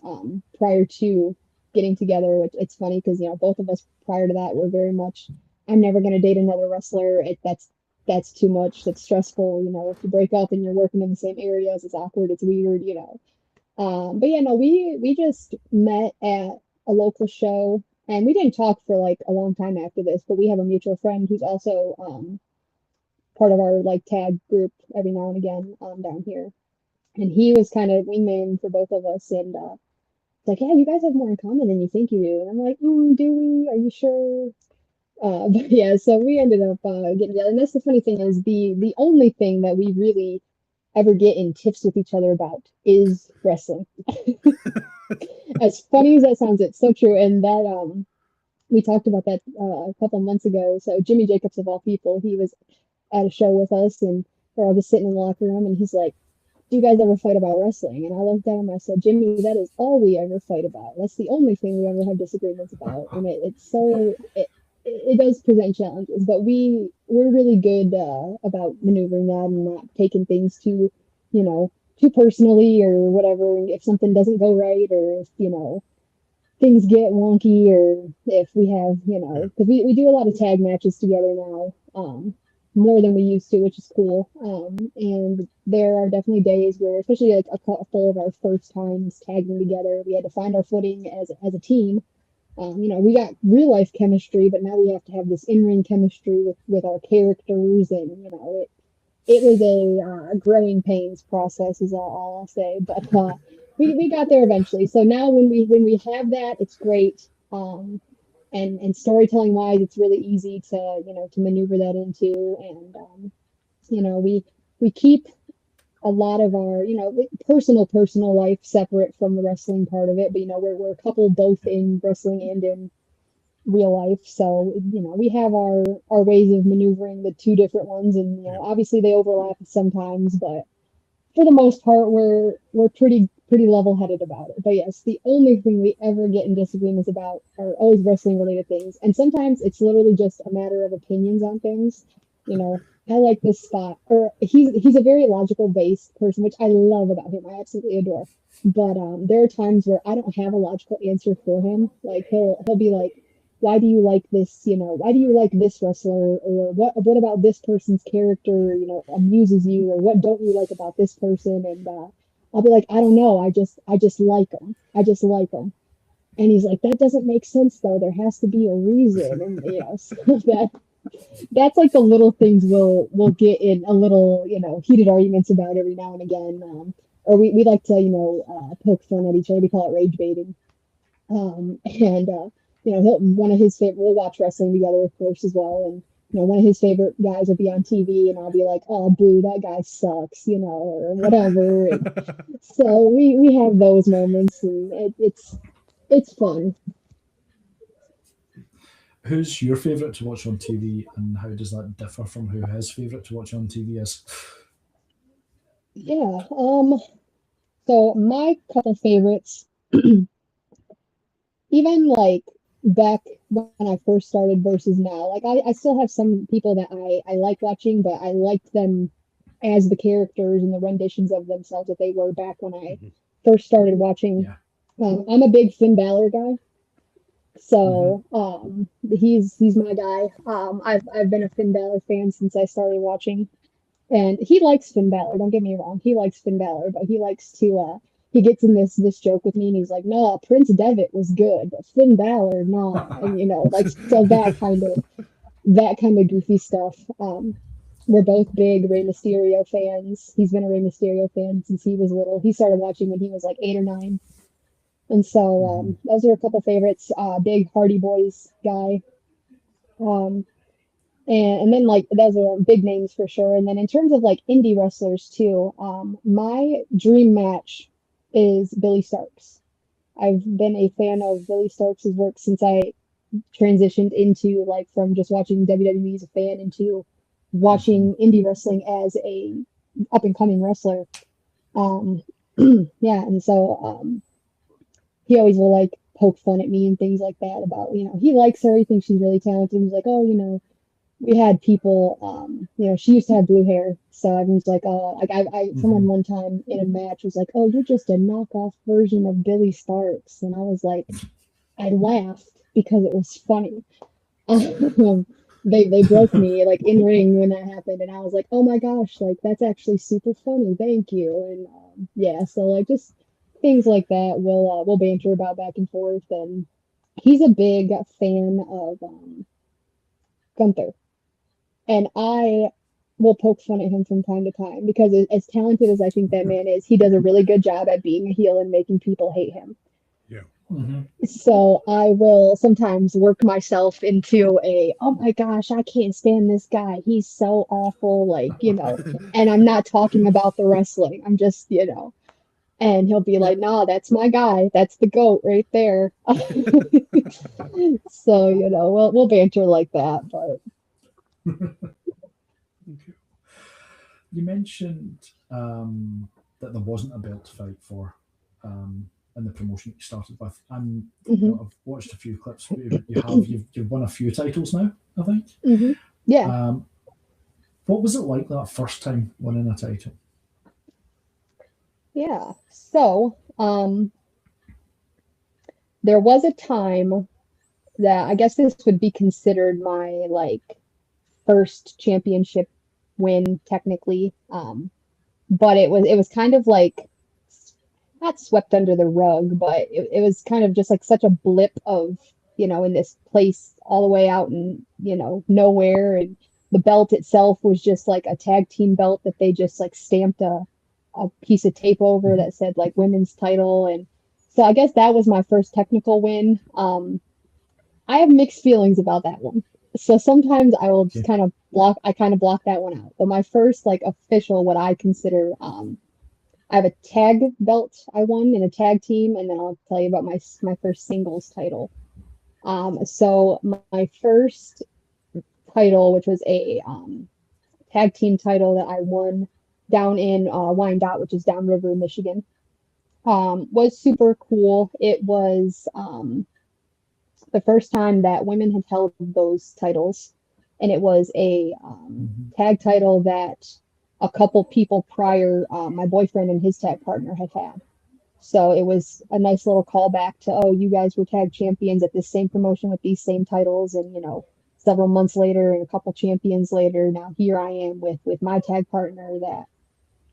prior to getting together. Which it's funny because both of us prior to that were very much, I'm never going to date another wrestler. That's too much. That's stressful. If you break up and you're working in the same areas, it's awkward. It's weird. But yeah, no, we just met at a local show, and we didn't talk for like a long time after this. But we have a mutual friend who's also part of our like tag group every now and again down here, and he was kind of wingman for both of us, and like, yeah, you guys have more in common than you think you do, and I'm like, do we? Are you sure? But yeah, so we ended up getting together, and that's the funny thing is the only thing that we really ever get in tips with each other about is wrestling. As funny as that sounds, it's so true, and that we talked about that a couple months ago. So Jimmy Jacobs of all people, he was at a show with us, and we're all just sitting in the locker room, and he's like, do you guys ever fight about wrestling? And I looked at him and I said, Jimmy, that is all we ever fight about. That's the only thing we ever have disagreements about. And it does present challenges, but we're really good about maneuvering that and not taking things too personally or whatever. If something doesn't go right, or if things get wonky, or if we have because we do a lot of tag matches together now, more than we used to, which is cool. And there are definitely days where, especially like a couple of our first times tagging together, we had to find our footing as a team. We got real life chemistry, but now we have to have this in-ring chemistry with our characters, and it was a growing pains process, is all I'll say. But we got there eventually. So now when we have that, it's great. And storytelling wise, it's really easy to maneuver that into, and we keep a lot of our personal life separate from the wrestling part of it, but we're a couple both in wrestling and in real life, so we have our ways of maneuvering the two different ones, and obviously they overlap sometimes, but for the most part we're pretty level-headed about it. But yes, the only thing we ever get in disagreements about are always wrestling related things, and sometimes it's literally just a matter of opinions on things. I like this spot, or he's a very logical based person, which I love about him. I absolutely adore. But there are times where I don't have a logical answer for him. Like he'll be like, why do you like this? Why do you like this wrestler? Or what about this person's character, amuses you? Or what don't you like about this person? And I'll be like, I don't know. I just like them. I just like them. And he's like, that doesn't make sense though. There has to be a reason. And so that's like the little things we'll get in a little heated arguments about every now and again. Or we like to poke fun at each other. We call it rage baiting. And one of his favorite, we'll watch wrestling together, of course, as well. And, one of his favorite guys will be on TV, and I'll be like, oh, boo, that guy sucks, or whatever. And so we have those moments, and it's fun. Who's your favorite to watch on TV, and how does that differ from who his favorite to watch on TV is? Yeah. So my couple favorites, even like back when I first started versus now, like I still have some people that I like watching, but I liked them as the characters and the renditions of themselves that they were back when I first started watching. Yeah. I'm a big Finn Balor guy. So he's my guy. I've been a Finn Balor fan since I started watching, and he likes Finn Balor. Don't get me wrong, he likes Finn Balor, but he likes to he gets in this joke with me, and he's like, "No, Prince Devitt was good, but Finn Balor, nah," and like so that kind of goofy stuff. We're both big Rey Mysterio fans. He's been a Rey Mysterio fan since he was little. He started watching when he was like 8 or 9, and so those are a couple favorites. Big Hardy Boys guy. Um, and then like those are big names for sure. And then in terms of like indie wrestlers too, my dream match is Billy Starks. I've been a fan of Billy Starks' work since I transitioned into like from just watching WWE as a fan into watching indie wrestling as a up and coming wrestler. Um, yeah, and so he always will like poke fun at me and things like that about he likes her, he thinks she's really talented. He's like, oh, we had people, she used to have blue hair, so everyone's like, oh, like someone one time in a match was like, oh, you're just a knockoff version of Billy Starks, and I was like, I laughed because it was funny. They broke me like in ring when that happened, and I was like, oh my gosh, like that's actually super funny, thank you. And yeah, so like just things like that we'll banter about back and forth, and he's a big fan of Gunther. And I will poke fun at him from time to time because as talented as I think that man is, he does a really good job at being a heel and making people hate him. Yeah. So I will sometimes work myself into oh my gosh, I can't stand this guy. He's so awful, like, and I'm not talking about the wrestling. I'm just, and he'll be like, nah, that's my guy. That's the GOAT right there. So, we'll banter like that, but. You mentioned that there wasn't a belt to fight for in the promotion you started with, and I've watched a few clips. You've won a few titles now, I think. Yeah. What was it like that first time winning a title? Yeah. So, there was a time that I guess this would be considered my like first championship win technically. But it was kind of like not swept under the rug, but it was kind of just like such a blip of, in this place all the way out in, nowhere. And the belt itself was just like a tag team belt that they just like stamped a piece of tape over that said like women's title. And so I guess that was my first technical win. I have mixed feelings about that one. So sometimes I will just kind of block that one out. But my first like official, what I consider, I have a tag belt I won in a tag team, and then I'll tell you about my first singles title. So my first title, which was a tag team title that I won down in Wyandotte, which is downriver, Michigan, was super cool. It was the first time that women had held those titles, and it was a tag title that a couple people prior, my boyfriend and his tag partner had had. So it was a nice little callback to, oh, you guys were tag champions at this same promotion with these same titles, and several months later and a couple champions later, now here I am with my tag partner that,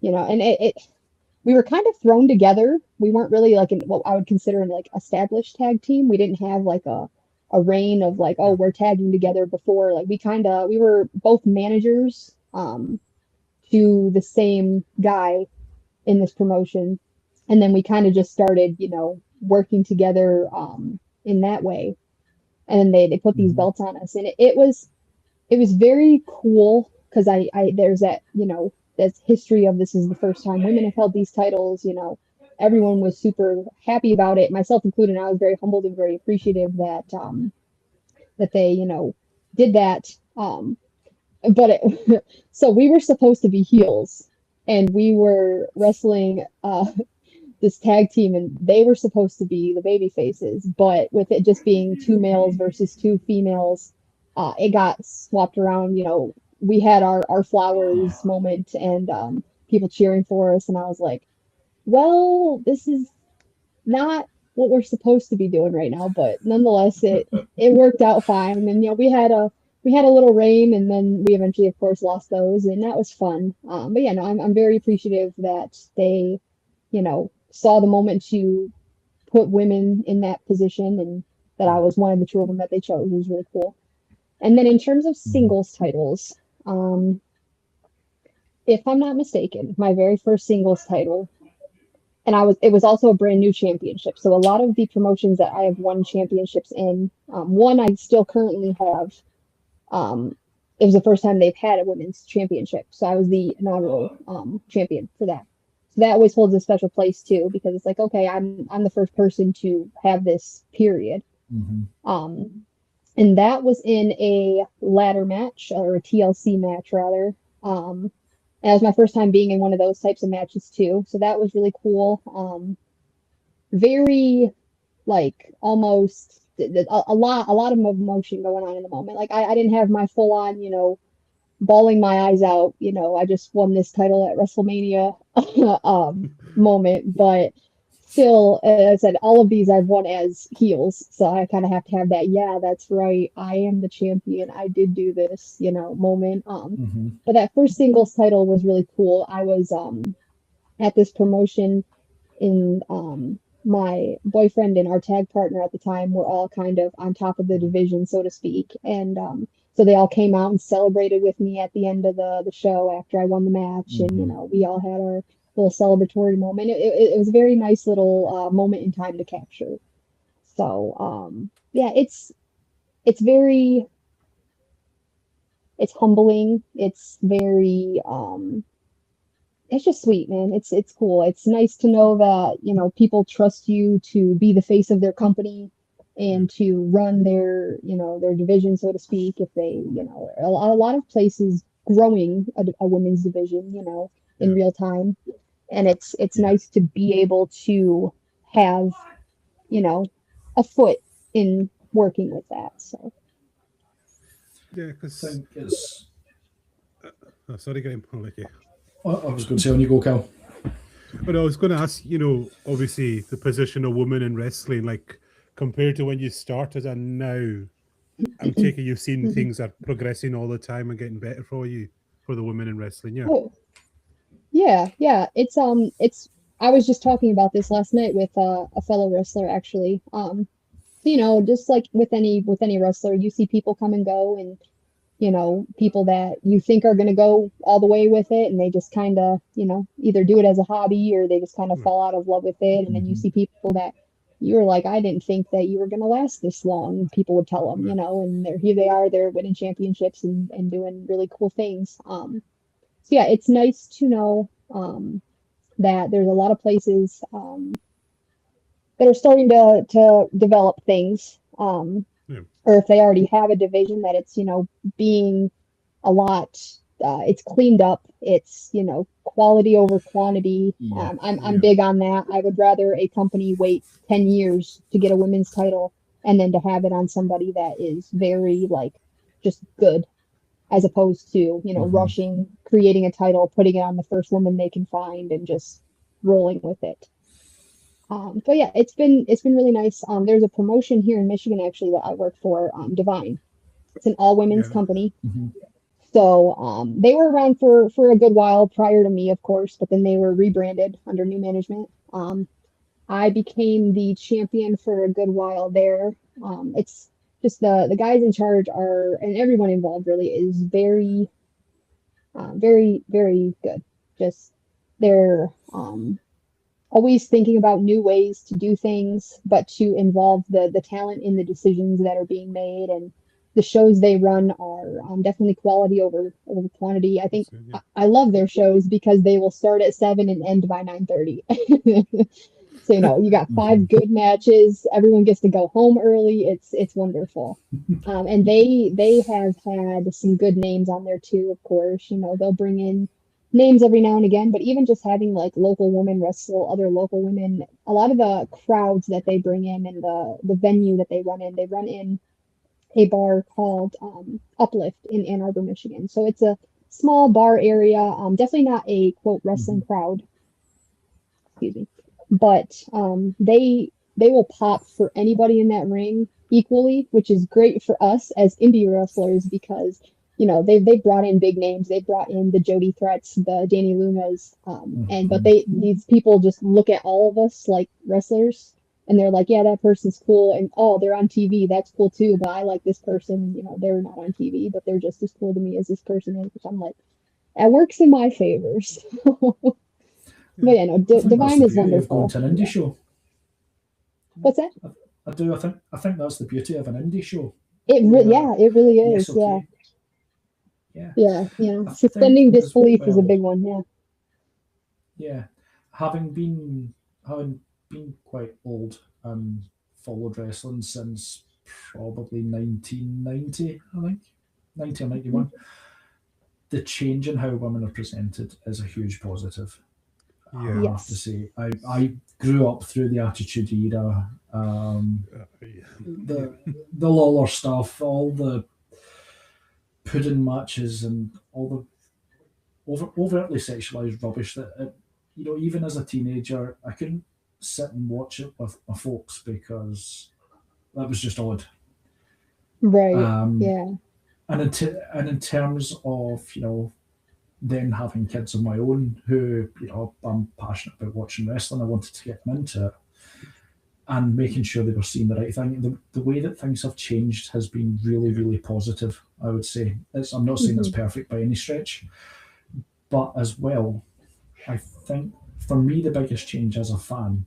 and we were kind of thrown together. We weren't really like in what I would consider an like established tag team. We didn't have like a reign of like, oh, we're tagging together before. Like we were both managers to the same guy in this promotion. And then we kind of just started, working together in that way. And then they put these belts on us. And it was very cool because I there's that, that's history of this is the first time women have held these titles. Everyone was super happy about it, myself included. And I was very humbled and very appreciative that that they, did that. But so we were supposed to be heels, and we were wrestling this tag team, and they were supposed to be the baby faces. But with it just being 2 males versus 2 females, it got swapped around. We had our flowers moment and people cheering for us, and I was like, well, this is not what we're supposed to be doing right now, but nonetheless it worked out fine. And we had a little reign, and then we eventually of course lost those, and that was fun. But yeah, no, I'm very appreciative that they saw the moment to put women in that position, and that I was one of the two of them that they chose. It was really cool. And then in terms of singles titles, if I'm not mistaken, my very first singles title, and it was also a brand new championship. So a lot of the promotions that I have won championships in, one I still currently have. It was the first time they've had a women's championship, so I was the inaugural champion for that. So that always holds a special place too, because it's like, okay, I'm the first person to have this period. And that was in a ladder match, or a TLC match rather. And that was my first time being in one of those types of matches too. So that was really cool. Very like almost a lot of emotion going on in the moment. Like I didn't have my full on, bawling my eyes out, I just won this title at WrestleMania moment, but still, as I said, all of these I've won as heels, so I kind of have to have that, yeah, that's right, I am the champion, I did do this, moment. But that first singles title was really cool. I was at this promotion in my boyfriend and our tag partner at the time were all kind of on top of the division, so to speak. And so they all came out and celebrated with me at the end of the show after I won the match. And, we all had our little celebratory moment. It was a very nice little moment in time to capture. So, yeah, it's humbling. It's very, it's just sweet, man. It's cool. It's nice to know that, people trust you to be the face of their company and to run their, their division, so to speak. If they, a lot of places growing a women's division, in real time. And it's nice to be able to have, a foot in working with that. So. Yeah, because I think it's. sorry, Graham. I'll let you. I was going to say, on you go, Cal. But I was going to ask, obviously the position of women in wrestling, like compared to when you started and now, I'm taking you've seen things are progressing all the time and getting better for you, for the women in wrestling. Yeah. Oh, yeah. It's I was just talking about this last night with a fellow wrestler actually. Just like with any wrestler, you see people come and go, and people that you think are going to go all the way with it, and they just kind of, either do it as a hobby or they just kind of fall out of love with it. And then you see people that you're like, I didn't think that you were going to last this long. People would tell them, and here they are, they're winning championships and doing really cool things. So yeah, it's nice to know that there's a lot of places that are starting to develop things. Or if they already have a division, that it's, being a lot, it's cleaned up. It's, quality over quantity. I'm big on that. I would rather a company wait 10 years to get a women's title and then to have it on somebody that is very, like, just good, as opposed to, rushing, creating a title, putting it on the first woman they can find and just rolling with it. But yeah, it's been really nice. There's a promotion here in Michigan actually that I work for, Divine. It's an all women's company. So they were around for a good while prior to me, of course, but then they were rebranded under new management. I became the champion for a good while there. It's just the guys in charge are, and everyone involved really is very, very, very good. Just they're always thinking about new ways to do things, but to involve the talent in the decisions that are being made. And the shows they run are definitely quality over quantity. I think I love their shows because they will start at 7 and end by 9:30. So you got 5 good matches. Everyone gets to go home early. It's wonderful. And they have had some good names on there too. Of course, they'll bring in names every now and again, but even just having like local women wrestle other local women, a lot of the crowds that they bring in and the venue that they run in a bar called Uplift in Ann Arbor, Michigan. So it's a small bar area, definitely not a quote wrestling crowd, excuse me, but they will pop for anybody in that ring equally, which is great for us as indie wrestlers because they brought in big names. They brought in the Jody Threats, the Danny Lunas, but these people just look at all of us like wrestlers, and they're like, yeah, that person's cool, and oh, they're on TV, that's cool too. But I like this person, they're not on TV, but they're just as cool to me as this person is. Which I'm like, that works in my favor. But yeah, no, Divine is wonderful. Going to an indie show. What's that? I think that's the beauty of an indie show. It really is. Yes, okay. Yeah. Suspending disbelief is a big one. Yeah. Yeah, having been quite old and followed wrestling since probably 1990, I think, 90 or 91. Mm-hmm. The change in how women are presented is a huge positive. Yeah. I have to say, I grew up through the Attitude Era, the Lawler stuff, all the pudding matches, and all the overtly sexualized rubbish that even as a teenager, I couldn't sit and watch it with my folks because that was just odd. Right. Yeah. And in terms of then having kids of my own who I'm passionate about watching wrestling, I wanted to get them into it, and making sure they were seeing the right thing. The way that things have changed has been really, really positive, I would say. I'm not saying it's perfect by any stretch, but as well, I think for me the biggest change as a fan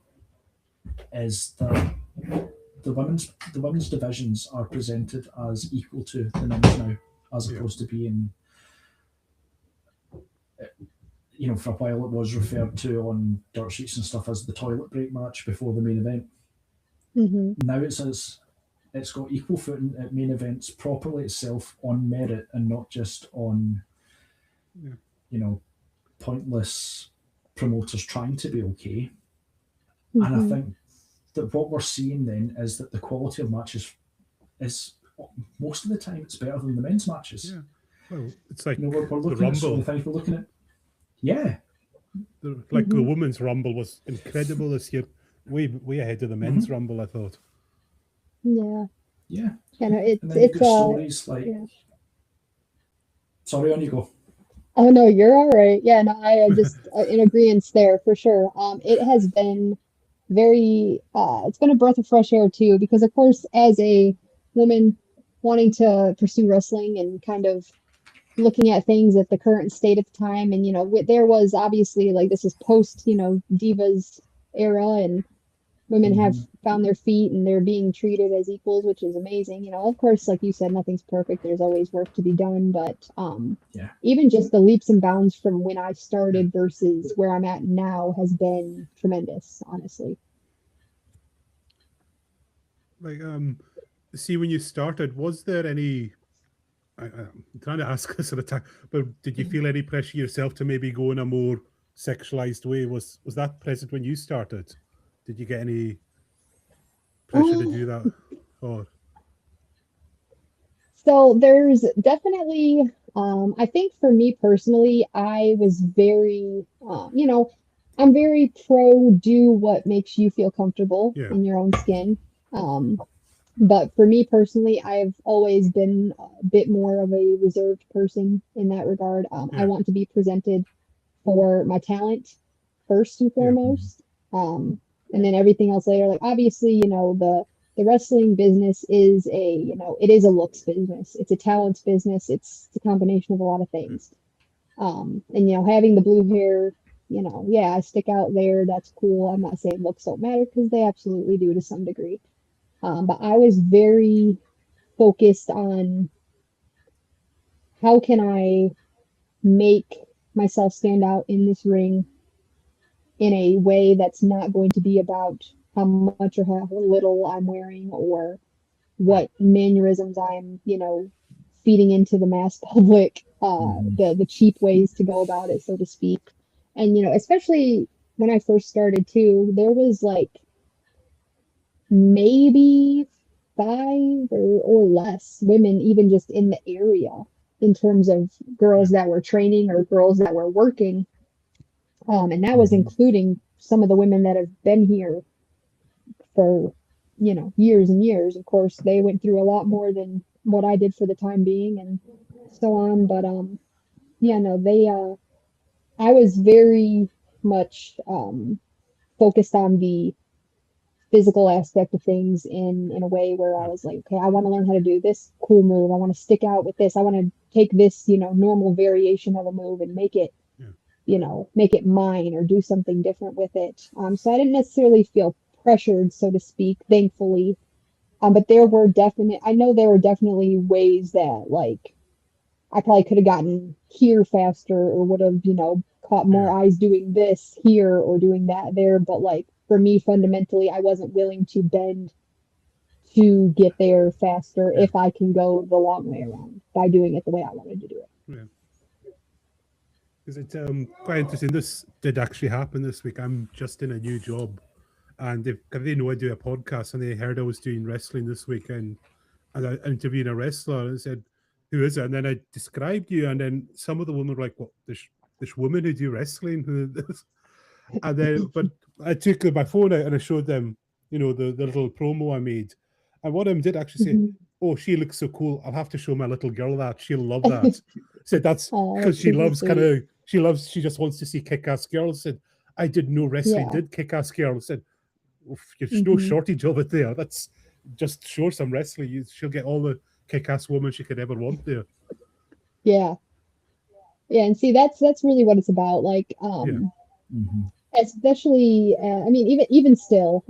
is that the women's divisions are presented as equal to the men's now, as opposed to being, for a while it was referred to on dirt sheets and stuff as the toilet break match before the main event. Mm-hmm. Now it's got equal footing at main events properly itself on merit and not just on, pointless promoters trying to be okay. Mm-hmm. And I think that what we're seeing then is that the quality of matches is most of the time it's better than the men's matches. Yeah. Well, it's like we're looking the at so many Rumble. things. We're looking at the women's Rumble was incredible this year, way ahead of the men's Rumble, I thought. Yeah. Yeah. And it's stories like. Yeah. Sorry, on you go. Oh no, you're all right. Yeah, no, I just in agreement there for sure. It has been very it's been a breath of fresh air too, because of course as a woman wanting to pursue wrestling and kind of looking at things at the current state of the time, and there was obviously like this is post Divas era, and women have found their feet and they're being treated as equals, which is amazing. Of course, like you said, nothing's perfect. There's always work to be done, but even just the leaps and bounds from when I started versus where I'm at now has been tremendous, honestly. Like, see, when you started, was there any? I'm trying to ask this at a time, but did you feel any pressure yourself to maybe go in a more sexualized way? Was that present when you started? Did you get any pressure to do that? Or so there's definitely, I think for me personally, I was very, I'm very pro do what makes you feel comfortable in your own skin. But for me personally, I've always been a bit more of a reserved person in that regard. I want to be presented for my talent first and foremost. And then everything else later. Like obviously, the wrestling business is it is a looks business. It's a talents business. It's a combination of a lot of things. And having the blue hair, I stick out there. That's cool. I'm not saying looks don't matter, because they absolutely do to some degree. But I was very focused on how can I make myself stand out in this ring in a way that's not going to be about how much or how little I'm wearing or what mannerisms I'm, feeding into the mass public, the cheap ways to go about it, so to speak. And, especially when I first started too, there was like maybe 5 or less women even just in the area in terms of girls that were training or girls that were working. And that was including some of the women that have been here for, years and years. Of course, they went through a lot more than what I did for the time being. And so on. But yeah, no, they I was very much focused on the physical aspect of things in a way where I Yeah. was like, okay, I want to learn how to do this cool move. I want to stick out with this. I want to take this, normal variation of a move and make it, Yeah. make it mine or do something different with it. So I didn't necessarily feel pressured, so to speak, thankfully. But I know there were definitely ways that like I probably could have gotten here faster or would have, caught more Yeah. eyes doing this here or doing that there. But like for me, fundamentally, I wasn't willing to bend to get there faster Yeah. if I can go the long way around by doing it the way I wanted to do it. Yeah. Is it quite interesting? This did actually happen this week. I'm just in a new job, and they know I do a podcast, and they heard I was doing wrestling this weekend, and I interviewed a wrestler, and I said, "Who is it?" And then I described you, and then some of the women were like, "What? This woman who do wrestling?" And then, but I took my phone out and I showed them, the little promo I made, and one of them did actually say, Mhm. "Oh, she looks so cool. I'll have to show my little girl that. She'll love that." Said that's Oh, because that's she super loves sweet. she just wants to see kick-ass girls. Said I didn't know wrestling Yeah. did kick-ass girls. Said there's no Hmm. shortage of it there. That's just show some wrestling. She'll get all the kick-ass woman she could ever want there. Yeah. Yeah. And see, that's really what it's about. Like, Yeah, Mm-hmm. especially, I mean, even still,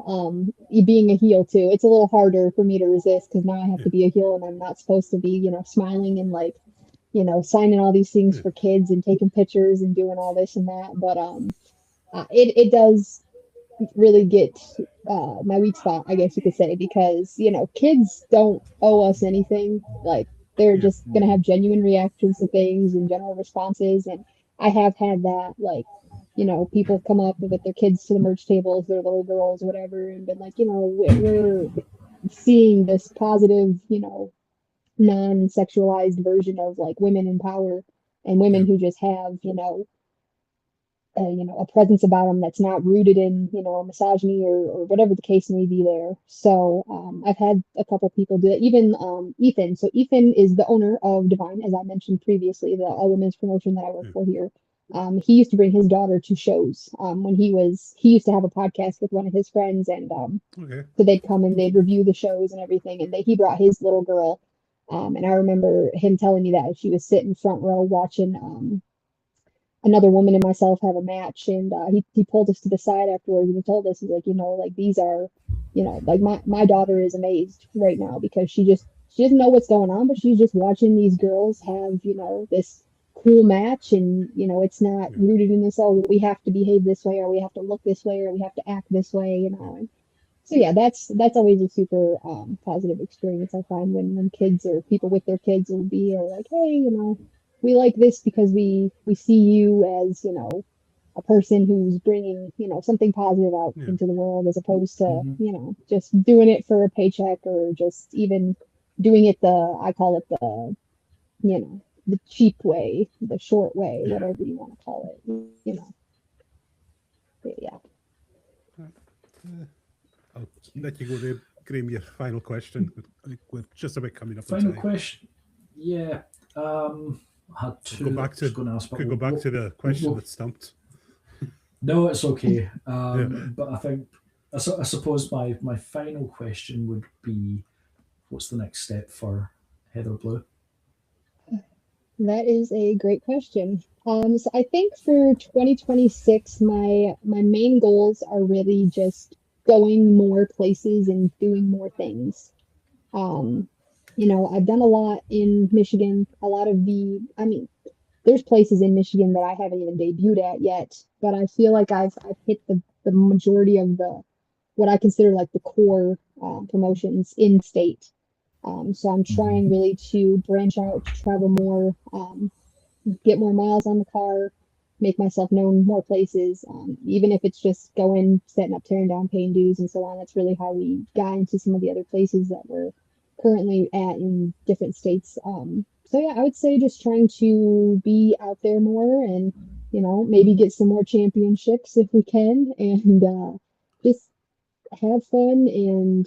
being a heel too, it's a little harder for me to resist because now I have yeah, to be a heel and I'm not supposed to be, smiling and like, signing all these things yeah, for kids and taking pictures and doing all this and that. But it does really get my weak spot, I guess you could say, because kids don't owe us anything. Like they're yeah, just gonna have genuine reactions to things and general responses. And I have had that, like, people come up with their kids to the merch tables, their little girls, whatever, and been like, we're seeing this positive, non-sexualized version of like women in power and yeah, women who just have, a presence about them that's not rooted in, misogyny or whatever the case may be there. So I've had a couple people do it. Even Ethan. So Ethan is the owner of Divine, as I mentioned previously, the all women's promotion that I work yeah. for here. He used to bring his daughter to shows when he used to have a podcast with one of his friends, and Okay. so they'd come and they'd review the shows and everything. And he brought his little girl, and I remember him telling me that she was sitting front row watching another woman and myself have a match, and he pulled us to the side afterwards and he told us, he's like, like these are, like my daughter is amazed right now because she doesn't know what's going on, but she's just watching these girls have, this cool match, and it's not Yeah, rooted in this, oh, we have to behave this way or we have to look this way or we have to act this way, and so yeah, that's always a super positive experience. I find when kids or people with their kids will be like, hey, we like this because we see you as a person who's bringing something positive out yeah, into the world as opposed to Mm-hmm. just doing it for a paycheck or just even doing it I call it the cheap way, the short way, yeah. whatever you want to call it. But yeah. Uh, I'll let you go there, Graham. Your final question. I think we're just about coming up on Final time. question. Yeah. I had We'll go two that I back was to going to ask, but could go back to the question that stumped. no, it's okay. Yeah. But I think I suppose my final question would be, what's the next step for Heather Blue? That is a great question. So I think for 2026, my main goals are really just going more places and doing more things. Um, I've done a lot in Michigan. I mean, there's places in Michigan that I haven't even debuted at yet, but I feel like I've hit the majority of the what I consider like the core promotions in state. So I'm Mm-hmm. trying really to branch out, to travel more, get more miles on the car, make myself known more places, even if it's just going, setting up, tearing down, paying dues, and so on. That's really how we got into some of the other places that we're currently at in different states. So yeah, I would say just trying to be out there more and maybe get some more championships if we can, and just have fun and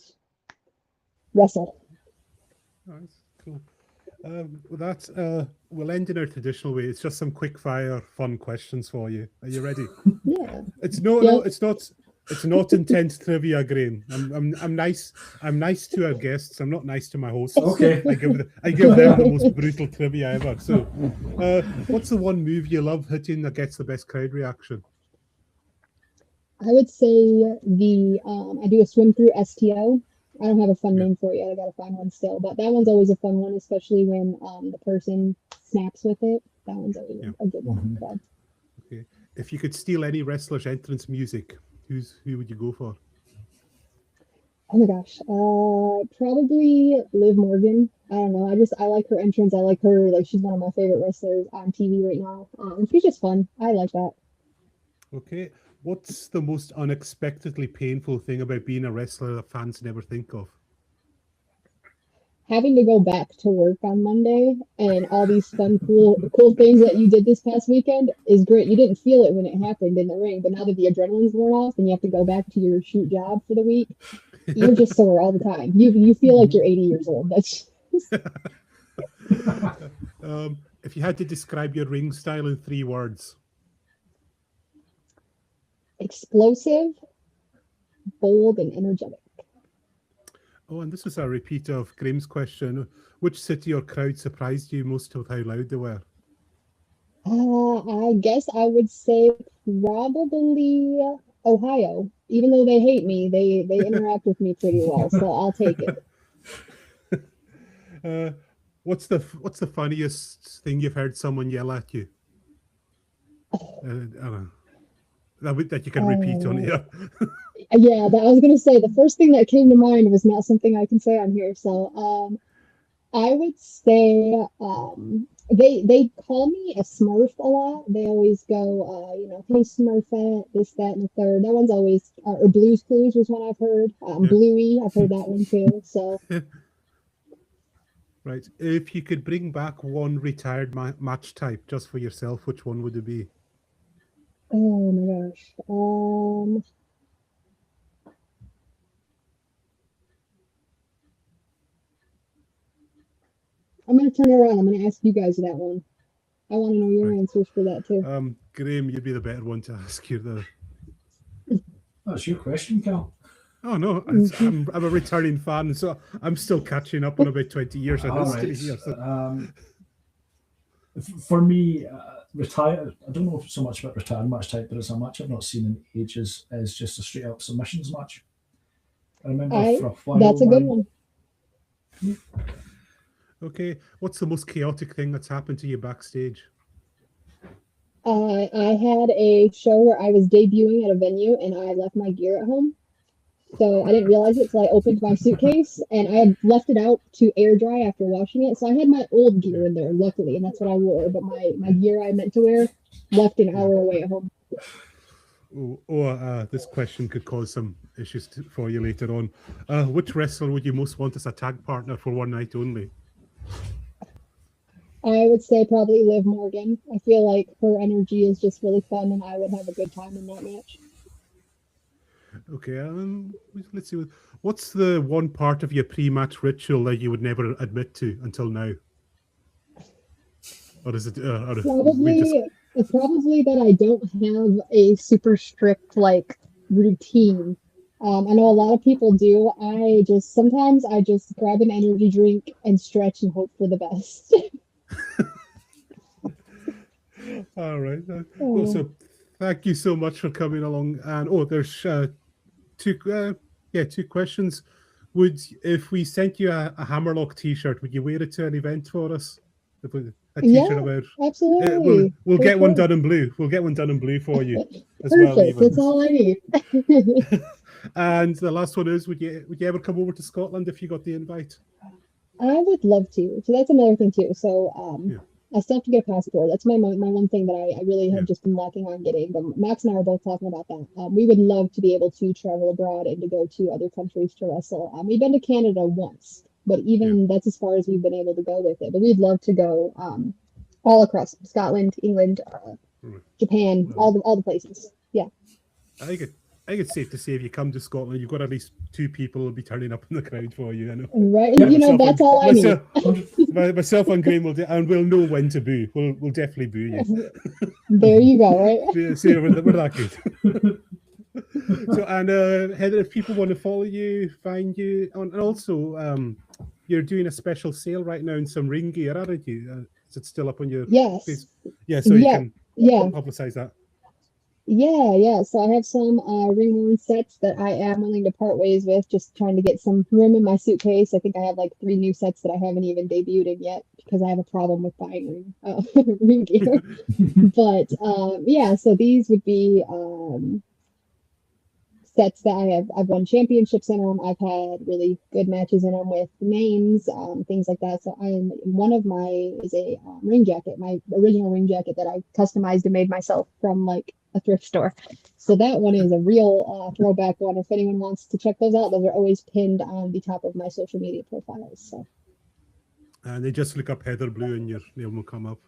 wrestle. Nice, cool. We'll end in our traditional way. It's just some quick fire, fun questions for you. Are you ready? Yeah. It's no, Yeah. no, it's not intense trivia, Graham. I'm nice. I'm nice to our guests. I'm not nice to my hosts. Okay. I give them the most brutal trivia ever. So, what's the one move you love hitting that gets the best crowd reaction? I would say I do a swim through STO. I don't have a fun Yeah. name for it yet. I gotta find one still, but that one's always a fun one, especially when the person snaps with it. That one's always Yeah. a good one. Mhm. So, Okay. If you could steal any wrestler's entrance music, who would you go for? oh my gosh, probably Liv Morgan. I don't know. I like her entrance. I like her. Like she's one of my favorite wrestlers on TV right now. And she's just fun. I like that. Okay. What's the most unexpectedly painful thing about being a wrestler that fans never think of? Having to go back to work on Monday and all these fun, cool things that you did this past weekend is great. You didn't feel it when it happened in the ring, but now that the adrenaline's worn off and you have to go back to your shoot job for the week, you're just sore all the time. You feel like you're 80 years old. That's If you had to describe your ring style in 3 words, explosive, bold, and energetic. oh, and this was a repeat of Graham's question. Which city or crowd surprised you most with how loud they were? I guess I would say probably Ohio. Even though they hate me, they interact with me pretty well, so I'll take it. Uh, what's the funniest thing you've heard someone yell at you? I don't know. That you can repeat on Uh, here. Yeah, I was gonna say the first thing that came to mind was not something I can say on here. So, I would say, they call me a Smurf a lot. They always go, hey Smurfette, this, that, and the third. That one's always, or Blue's Clues was one I've heard. Yeah. Bluey, I've heard that one too. So, Right. If you could bring back one retired match type just for yourself, which one would it be? oh my gosh, I'm gonna turn it around. I'm gonna ask you guys that one. I want to know your Right. answers for that too. Graham, you'd be the better one to ask. You're the. That's your question, Cal. Oh no, I'm a returning fan, so I'm still catching up on about 20 years of All history right. here. So. For me, retire. I don't know so much about retired match type, but it's a match I've not seen in ages. Is just a straight up submissions match. I remember I for a while. That's a good one. Okay, what's the most chaotic thing that's happened to you backstage? I had a show where I was debuting at a venue and I left my gear at home. So I didn't realize it till I opened my suitcase and I had left it out to air dry after washing it. So I had my old gear in there, luckily, and that's what I wore. But my gear I meant to wear left an hour away at home. This question could cause some issues for you later on. Which wrestler would you most want as a tag partner for one night only? I would say probably Liv Morgan. I feel like her energy is just really fun and I would have a good time in that match. Okay, let's see. What's the one part of your pre-match ritual that you would never admit to until now? Or is it? Probably that I don't have a super strict like routine. I know a lot of people do. Sometimes I just grab an energy drink and stretch and hope for the best. All right. Well, so thank you so much for coming along. And there's two questions. If we sent you a Hammerlock T-shirt, would you wear it to an event for us? A T-shirt Yeah, about. absolutely. We'll For get one sure. done in blue. We'll get one done in blue for you as well. Perfect. Even. That's all I need. And the last one is: would you ever come over to Scotland if you got the invite? I would love to. So that's another thing too. So Yeah. I still have to get a passport. That's my one thing that I really have Yeah. just been lacking on getting. But Max and I are both talking about that. We would love to be able to travel abroad and to go to other countries to wrestle. We've been to Canada once, but even that's as far as we've been able to go with it. But we'd love to go all across Scotland, England, Right. Japan, all the places. Yeah. I get. I think it's safe to say if you come to Scotland, you've got at least 2 people who will be turning up in the crowd for you. I know. Right? Yeah, You know, that's all I need. Myself and Graham will, and we'll know when to boo. We'll definitely boo you. There you go, right? See, we're that good. So, and Heather, if people want to follow you, find you, and also you're doing a special sale right now in some ring gear, aren't you? Is it still up on your Yes. face? Yeah, so you Yeah. can Yeah. publicize that. Yeah. So I have some ring-worn sets that I am willing to part ways with, just trying to get some room in my suitcase. I think I have like 3 new sets that I haven't even debuted in yet because I have a problem with buying ring gear. But yeah, so these would be sets that I've won championships in them. I've had really good matches in them with names, things like that. So one of my is a ring jacket, my original ring jacket that I customized and made myself from like a thrift store. So that one is a real throwback one. If anyone wants to check those out, those are always pinned on the top of my social media profiles. So. And they just look up Heather Blue and your name will come up.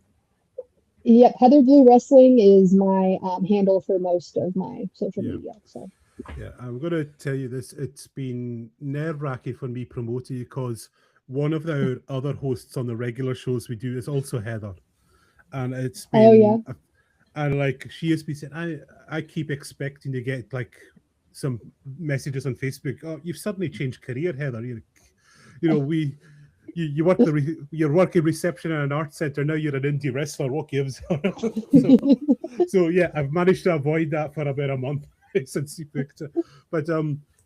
Yep, Heather Blue Wrestling is my handle for most of my social media. So. Yeah, I'm going to tell you this. It's been nerve-wracking for me promoting you because one of the other hosts on the regular shows we do is also Heather. And it's been... Oh, yeah. And like she has been saying, I keep expecting to get like some messages on Facebook. Oh, you've suddenly changed career, Heather. You know, you work you're working reception in an art center. Now you're an indie wrestler. What gives? so yeah, I've managed to avoid that for about a month since you picked it. But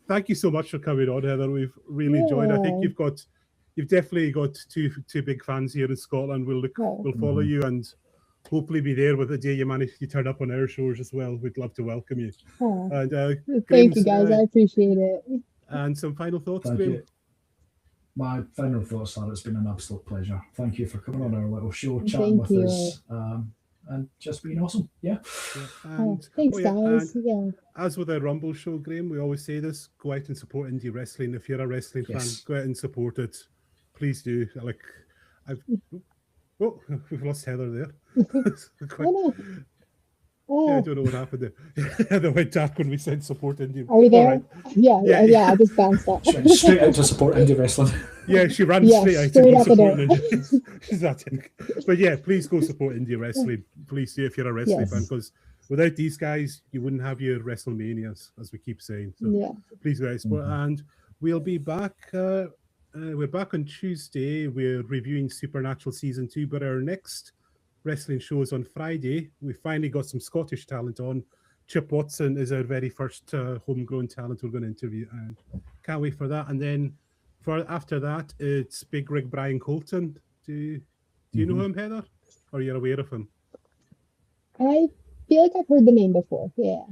thank you so much for coming on, Heather. We've really enjoyed. I think you've definitely got two big fans here in Scotland. We'll follow you and hopefully be there with the day you turn up on our shows as well. We'd love to welcome you. Oh, And thank you guys. I appreciate it. And some final thoughts, Thank Graham? you. My final thoughts are it's been an absolute pleasure. Thank you for coming on our little show, chatting with us, and just being awesome. Yeah. And, thanks, guys. And as with our Rumble show, Graham, we always say this: go out and support indie wrestling. If you're a wrestling fan, go out and support it. Please do. Like, we've lost Heather there. Yeah, I don't know what happened there. They went dark when we said support indie. Are we there? Right. Yeah, I just bounced up. She went straight out to support indie wrestling. Yeah, she ran straight out to go support indie. She's that in. But yeah, please go support indie wrestling. Please do if you're a wrestling fan, because without these guys, you wouldn't have your WrestleManias, as we keep saying. So please go out support. And we'll be back. We're back on Tuesday. We're reviewing Supernatural Season 2, but our next wrestling shows on Friday. We finally got some Scottish talent on. Chip Watson is our very first homegrown talent we're going to interview, and can't wait for that. And then after that, it's Big Rig Brian Colton. Do you know him, Heather? Or you're aware of him? I feel like I've heard the name before. Yeah.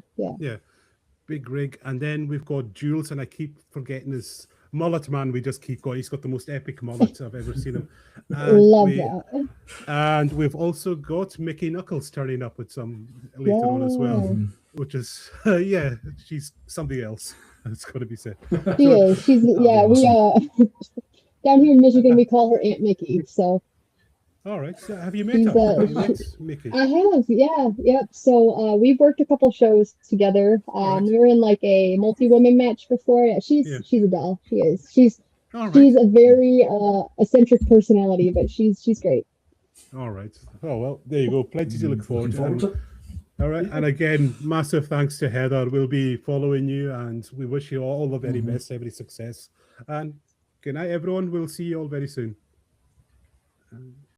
Big Rig. And then we've got Jules, and I keep forgetting his mullet man. We just keep going. He's got the most epic mullet I've ever seen him. Love that. And we've also got Mickey Knuckles turning up with some later on as well, which is she's something else. It's got to be said. She is. She's awesome. We down here in Michigan we call her Aunt Mickey. So. All right. So have you met her? Mickey? I have. Yeah. Yep. So we've worked a couple shows together. We were in like a multi-woman match before. Yeah, she's a doll. She is. She's a very eccentric personality, but she's great. All right. Oh well, there you go. Plenty to look forward to. All right. And again, massive thanks to Heather. We'll be following you, and we wish you all the very best, every success. And good night, everyone. We'll see you all very soon.